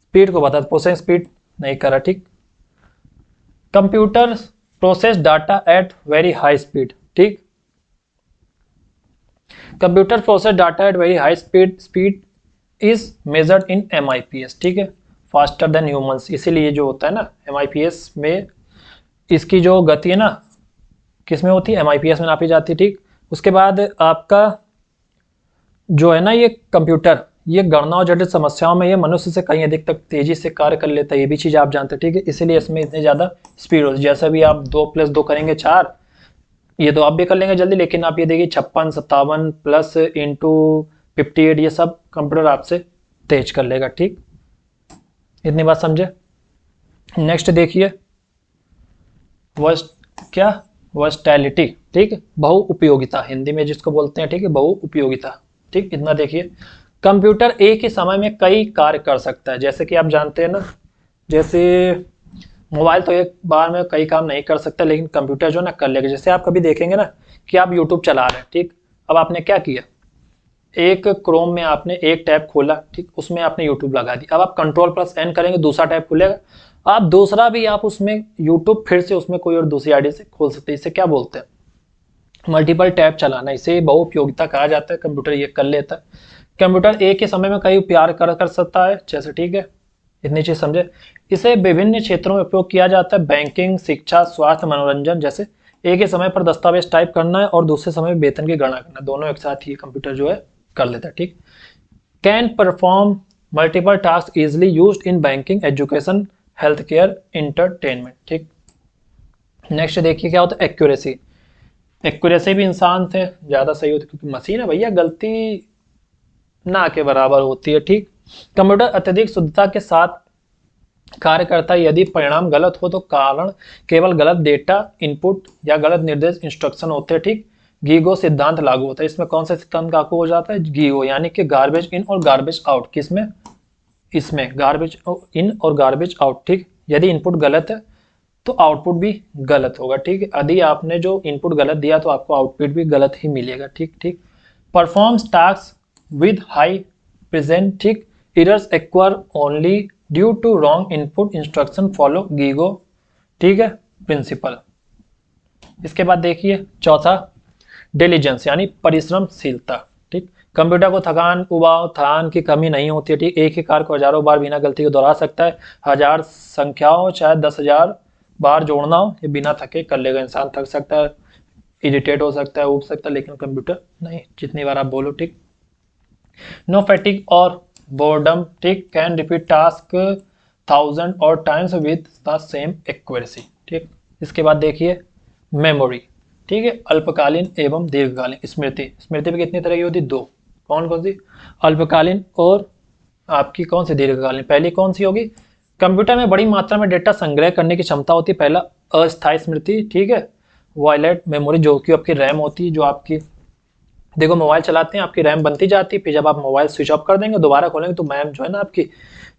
स्पीड को बता, प्रोसेसिंग स्पीड नहीं कर रहा, ठीक। Computer process data at very high speed, ठीक, computer process data at very high speed is measured in MIPS, ठीक है, फास्टर देन ह्यूमंस। इसीलिए जो होता है ना MIPS में, इसकी जो गति है ना किस में होती है, MIPS में नापी जाती है, ठीक। उसके बाद आपका जो है ना ये कंप्यूटर, ये गणना और जटिल समस्याओं में ये मनुष्य से कहीं अधिक तक तेजी से कार्य कर लेता है, ये भी चीज़ आप जानते हैं, ठीक है। इसीलिए इसमें इतनी ज़्यादा स्पीड होती है। जैसे भी आप 2 + 2 करेंगे 4, ये तो आप भी कर लेंगे जल्दी, लेकिन आप ये देखिए 56, 57 प्लस इंटू 58, ये सब कंप्यूटर आपसे तेज कर लेगा, ठीक। इतनी बात समझे। नेक्स्ट देखिए वर्सटैलिटी, ठीक, बहुउपयोगिता, हिंदी में जिसको बोलते हैं, ठीक है, बहुउपयोगिता, ठीक। इतना देखिए कंप्यूटर एक ही समय में कई कार्य कर सकता है। जैसे कि आप जानते हैं ना, जैसे मोबाइल तो एक बार में कई काम नहीं कर सकता, लेकिन कंप्यूटर जो ना कर लेगा। जैसे आप कभी देखेंगे ना कि आप यूट्यूब चला रहे हैं, ठीक, अब आपने क्या किया, एक क्रोम में आपने एक टैब खोला, ठीक, उसमें आपने यूट्यूब लगा दी, अब आप Ctrl+N करेंगे, दूसरा टैब खुलेगा, आप दूसरा भी आप उसमें यूट्यूब फिर से उसमें कोई और दूसरी आईडी से खोल सकते हैं। इसे क्या बोलते हैं, मल्टीपल टैब चलाना, इसे बहुउपयोगिता कहा जाता है। कंप्यूटर ये कर लेता है। कंप्यूटर एक ही समय में कई उपयोग कर सकता है, जैसे, ठीक है, इतनी चीज समझे। इसे विभिन्न क्षेत्रों में उपयोग किया जाता है, बैंकिंग, शिक्षा, स्वास्थ्य, मनोरंजन। जैसे एक ही समय पर दस्तावेज टाइप करना है और दूसरे समय में वेतन की गणना करना, दोनों एक साथ ही कंप्यूटर जो है कर लेता है, ठीक। Can perform multiple task easily used in banking, education, health care, entertainment, ठीक। नेक्स्ट देखिए क्या होता है, एक्यूरेसी। एक्यूरेसी भी इंसान से ज़्यादा सही होती है, क्योंकि मशीन है भैया, गलती ना के बराबर होती है, ठीक। कंप्यूटर अत्यधिक शुद्धता के साथ कार्य करता है। यदि परिणाम गलत हो तो कारण केवल गलत डेटा इनपुट या गलत निर्देश इंस्ट्रक्शन होते हैं, ठीक। गीगो सिद्धांत लागू होता है। इसमें कौन सा सिद्धांत लागू हो जाता है, गीगो, यानी कि गार्बेज इन और गार्बेज आउट। किसमें, इसमें गार्बेज इन और गार्बेज आउट, ठीक। यदि इनपुट गलत है तो आउटपुट भी गलत होगा, ठीक है। यदि आपने जो इनपुट गलत दिया तो आपको आउटपुट भी गलत ही मिलेगा, ठीक, ठीक। Performs task with high present, ठीक। Errors acquire only due to wrong input instruction, follow GIGO, ठीक है, प्रिंसिपल। इसके बाद देखिए चौथा, डिलीजेंस, यानी परिश्रमशीलता, ठीक। कंप्यूटर को थकान उबाव थकान की कमी नहीं होती है, ठीक। एक ही कार्य को हजारों बार बिना गलती के दोहरा सकता है। 1000 संख्याओं चाहे 10,000 बार जोड़ना हो, ये बिना थके कर लेगा। इंसान थक सकता है, इरिटेट हो सकता है, उब सकता है, लेकिन कंप्यूटर नहीं, जितनी बार आप बोलो, ठीक। नो फैटिक और बोर्डम, ठीक, कैन रिपीट टास्क 1000 और times with the same accuracy, ठीक। इसके बाद देखिए मेमोरी, ठीक है, अल्पकालीन एवं दीर्घकालीन स्मृति। स्मृति भी कितनी तरह की होती? दो। कौन कौन सी? अल्पकालीन और आपकी कौन सी दीर्घकालीन। पहली कौन सी होगी? कंप्यूटर में बड़ी मात्रा में डेटा संग्रह करने की क्षमता होती है। पहला अस्थायी स्मृति, ठीक है, वायलेट मेमोरी, जो कि आपकी रैम होती है, जो आपकी देखो मोबाइल चलाते हैं आपकी रैम बनती जाती है, फिर जब आप मोबाइल स्विच ऑफ कर देंगे दोबारा खोलेंगे तो मैम जो है ना आपकी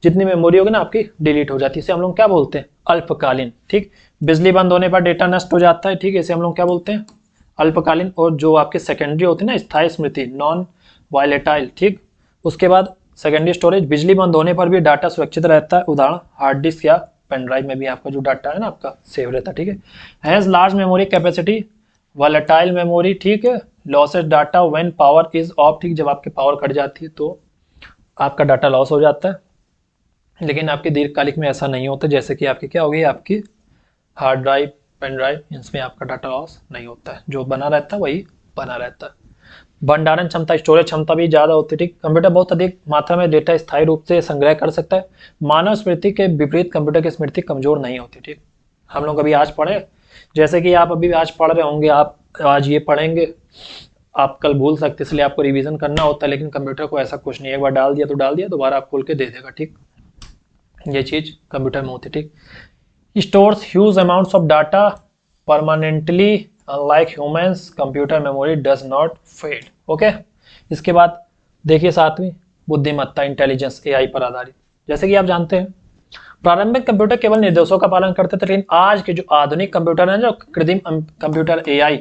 जितनी मेमोरी होगी ना आपकी डिलीट हो जाती है। इसे हम लोग क्या बोलते हैं? अल्पकालीन, ठीक। बिजली बंद होने पर डेटा नष्ट हो जाता है, ठीक है, इसे हम लोग क्या बोलते हैं? अल्पकालीन। और जो आपके सेकेंडरी होती है ना स्थायी स्मृति, नॉन वायलेटाइल, ठीक। उसके बाद सेकेंडरी स्टोरेज, बिजली बंद होने पर भी डाटा सुरक्षित रहता है, उदाहरण हार्ड डिस्क या पेन ड्राइव में भी आपका जो डाटा है ना आपका सेव रहता है, ठीक है। Has large memory capacity, volatile memory, ठीक है, losses data when power is of, ठीक, जब आपके पावर कट जाती है तो आपका डाटा लॉस हो जाता है। लेकिन आपकी दीर्घकालिक में ऐसा नहीं होता, जैसे कि आपकी क्या होगी, आपकी हार्ड ड्राइव, पेन ड्राइव, इसमें आपका डाटा लॉस नहीं होता है, जो बना रहता है वही बना रहता है। भंडारण क्षमता, स्टोरेज क्षमता भी ज़्यादा होती है, ठीक। कंप्यूटर बहुत अधिक मात्रा में डेटा स्थायी रूप से संग्रह कर सकता है। मानव स्मृति के विपरीत कंप्यूटर की स्मृति कमजोर नहीं होती, ठीक। हम लोग अभी आज पढ़े, जैसे कि आप अभी आज पढ़ रहे होंगे, आप आज ये पढ़ेंगे, आप कल भूल सकते, इसलिए आपको रिवीजन करना होता है। लेकिन कंप्यूटर को ऐसा कुछ नहीं, एक बार डाल दिया तो डाल दिया, दोबारा आप खोल के दे देगा, ठीक। ये चीज़ कंप्यूटर में होती है, ठीक। Stores huge amounts of data permanently, unlike humans computer memory does not fade. Okay, इसके बाद देखिए सातवीं, बुद्धिमत्ता, इंटेलिजेंस, एआई पर आधारित। जैसे कि आप जानते हैं प्रारंभिक कंप्यूटर केवल निर्देशों का पालन करते थे, लेकिन आज के जो आधुनिक कंप्यूटर हैं, जो कृत्रिम कंप्यूटर एआई,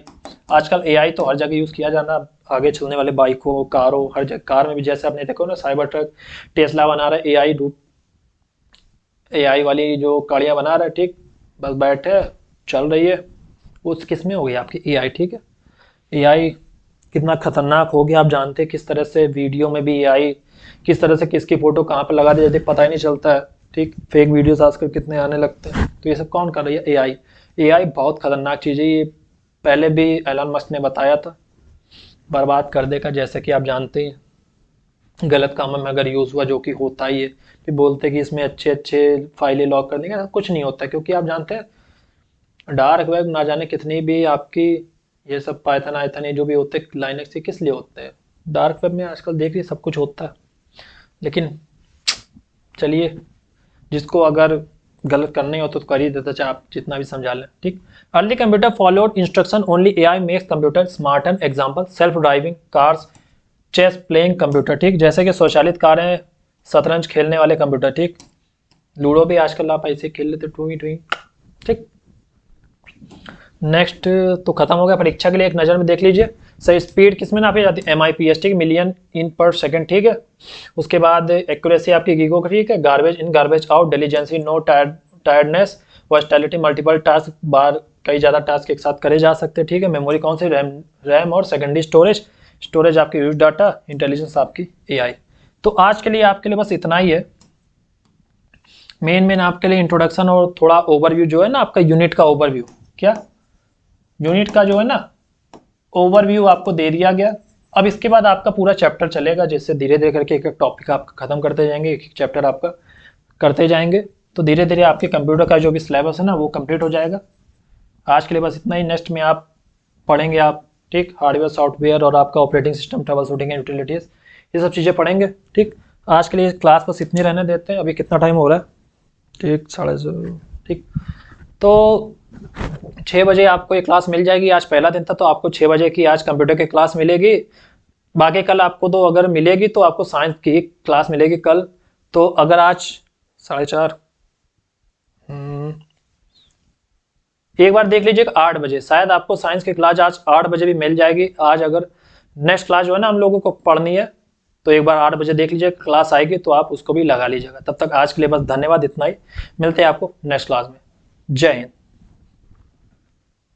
आजकल एआई तो हर जगह यूज किया जाना, आगे चलने वाले बाइकों, कारों, हर जगह कार में भी, जैसे आपने देखो ना साइबर ट्रक टेस्ला बना रहा है एआई रूप, एआई वाली जो गाड़ियां बना रहा है, ठीक, बस बैठे चल रही है, उस किस में हो गई आपकी एआई, ठीक है। एआई कितना खतरनाक हो गया आप जानते हैं, किस तरह से वीडियो में भी एआई, किस तरह से किसकी फोटो कहाँ पर लगा दी जाती है पता ही नहीं चलता है, ठीक। फेक वीडियोस आजकल कितने आने लगते हैं, तो ये सब कौन कर रही है? एआई। एआई बहुत खतरनाक चीज़ है, ये पहले भी एलन मस्क ने बताया था, बर्बाद कर देगा, जैसे कि आप जानते हैं गलत कामों में अगर यूज़ हुआ, जो कि होता ही है, फिर बोलते कि इसमें अच्छे अच्छे फाइलें लॉक कर देंगे, ऐसा कुछ नहीं होता, क्योंकि आप जानते हैं डार्क वेब ना जाने कितनी भी आपकी ये सब पाइथन आइथन ये जो भी होते हैं लाइनक्स से किस लिए होते हैं, डार्क वेब में आजकल देख रही सब कुछ होता है। लेकिन चलिए, जिसको अगर गलत करना ही हो तो कर ही देता, चाहे आप जितना भी समझा लें, ठीक। Early computer followed instruction only, AI makes computer smart and example self driving cars, chess playing computer, ठीक, जैसे कि स्वचालित कारें, शतरंज खेलने वाले कंप्यूटर, ठीक, लूडो भी आजकल आप ऐसे खेल लेते टूई टूई, ठीक। नेक्स्ट तो खत्म हो गया, परीक्षा के लिए एक नज़र में देख लीजिए। सही स्पीड किस में नापी जाती है? MIPS, ठीक, मिलियन इन पर सेकंड, ठीक है। उसके बाद एक्यूरेसी आपकी गीगो, ठीक है। Garbage in garbage out, diligency, no tiredness, versatility, multiple task, बार कई ज़्यादा टास्क एक साथ करे जा सकते हैं, ठीक है। मेमोरी कौन सी? रैम और सेकेंडरी स्टोरेज आपकी यूज डाटा, इंटेलिजेंस आपकी एआई। तो आज के लिए आपके लिए बस इतना ही है, मेन आपके लिए इंट्रोडक्शन और थोड़ा ओवरव्यू जो है ना आपका यूनिट का ओवरव्यू, क्या यूनिट का जो है ना ओवरव्यू आपको दे दिया गया। अब इसके बाद आपका पूरा चैप्टर चलेगा, जिससे धीरे धीरे करके एक एक टॉपिक आपका खत्म करते जाएंगे, एक एक चैप्टर आपका करते जाएंगे, तो धीरे धीरे आपके कंप्यूटर का जो भी सिलेबस है ना वो कंप्लीट हो जाएगा। आज के लिए बस इतना ही, नेक्स्ट में आप पढ़ेंगे आप, ठीक, हार्डवेयर सॉफ्टवेयर और आपका operating system, trouble shooting and utilities, ये सब चीज़ें पढ़ेंगे, ठीक। आज के लिए क्लास बस इतनी रहने देते हैं। अभी कितना टाइम हो रहा है? ठीक, 6:30, ठीक। तो 6 बजे आपको ये क्लास मिल जाएगी। आज पहला दिन था तो आपको 6 बजे की आज कंप्यूटर की क्लास मिलेगी। बाकी कल आपको तो अगर मिलेगी तो आपको साइंस की क्लास मिलेगी कल। तो अगर आज 4:30, एक बार देख लीजिए 8 बजे शायद आपको साइंस की क्लास आज 8 बजे भी मिल जाएगी। आज अगर नेक्स्ट क्लास जो है ना हम लोगों को पढ़नी है तो एक बार 8 बजे देख लीजिए, क्लास आएगी तो आप उसको भी लगा लीजिएगा। तब तक आज के लिए बस धन्यवाद, इतना ही। मिलते हैं आपको नेक्स्ट क्लास में। जय हिंद।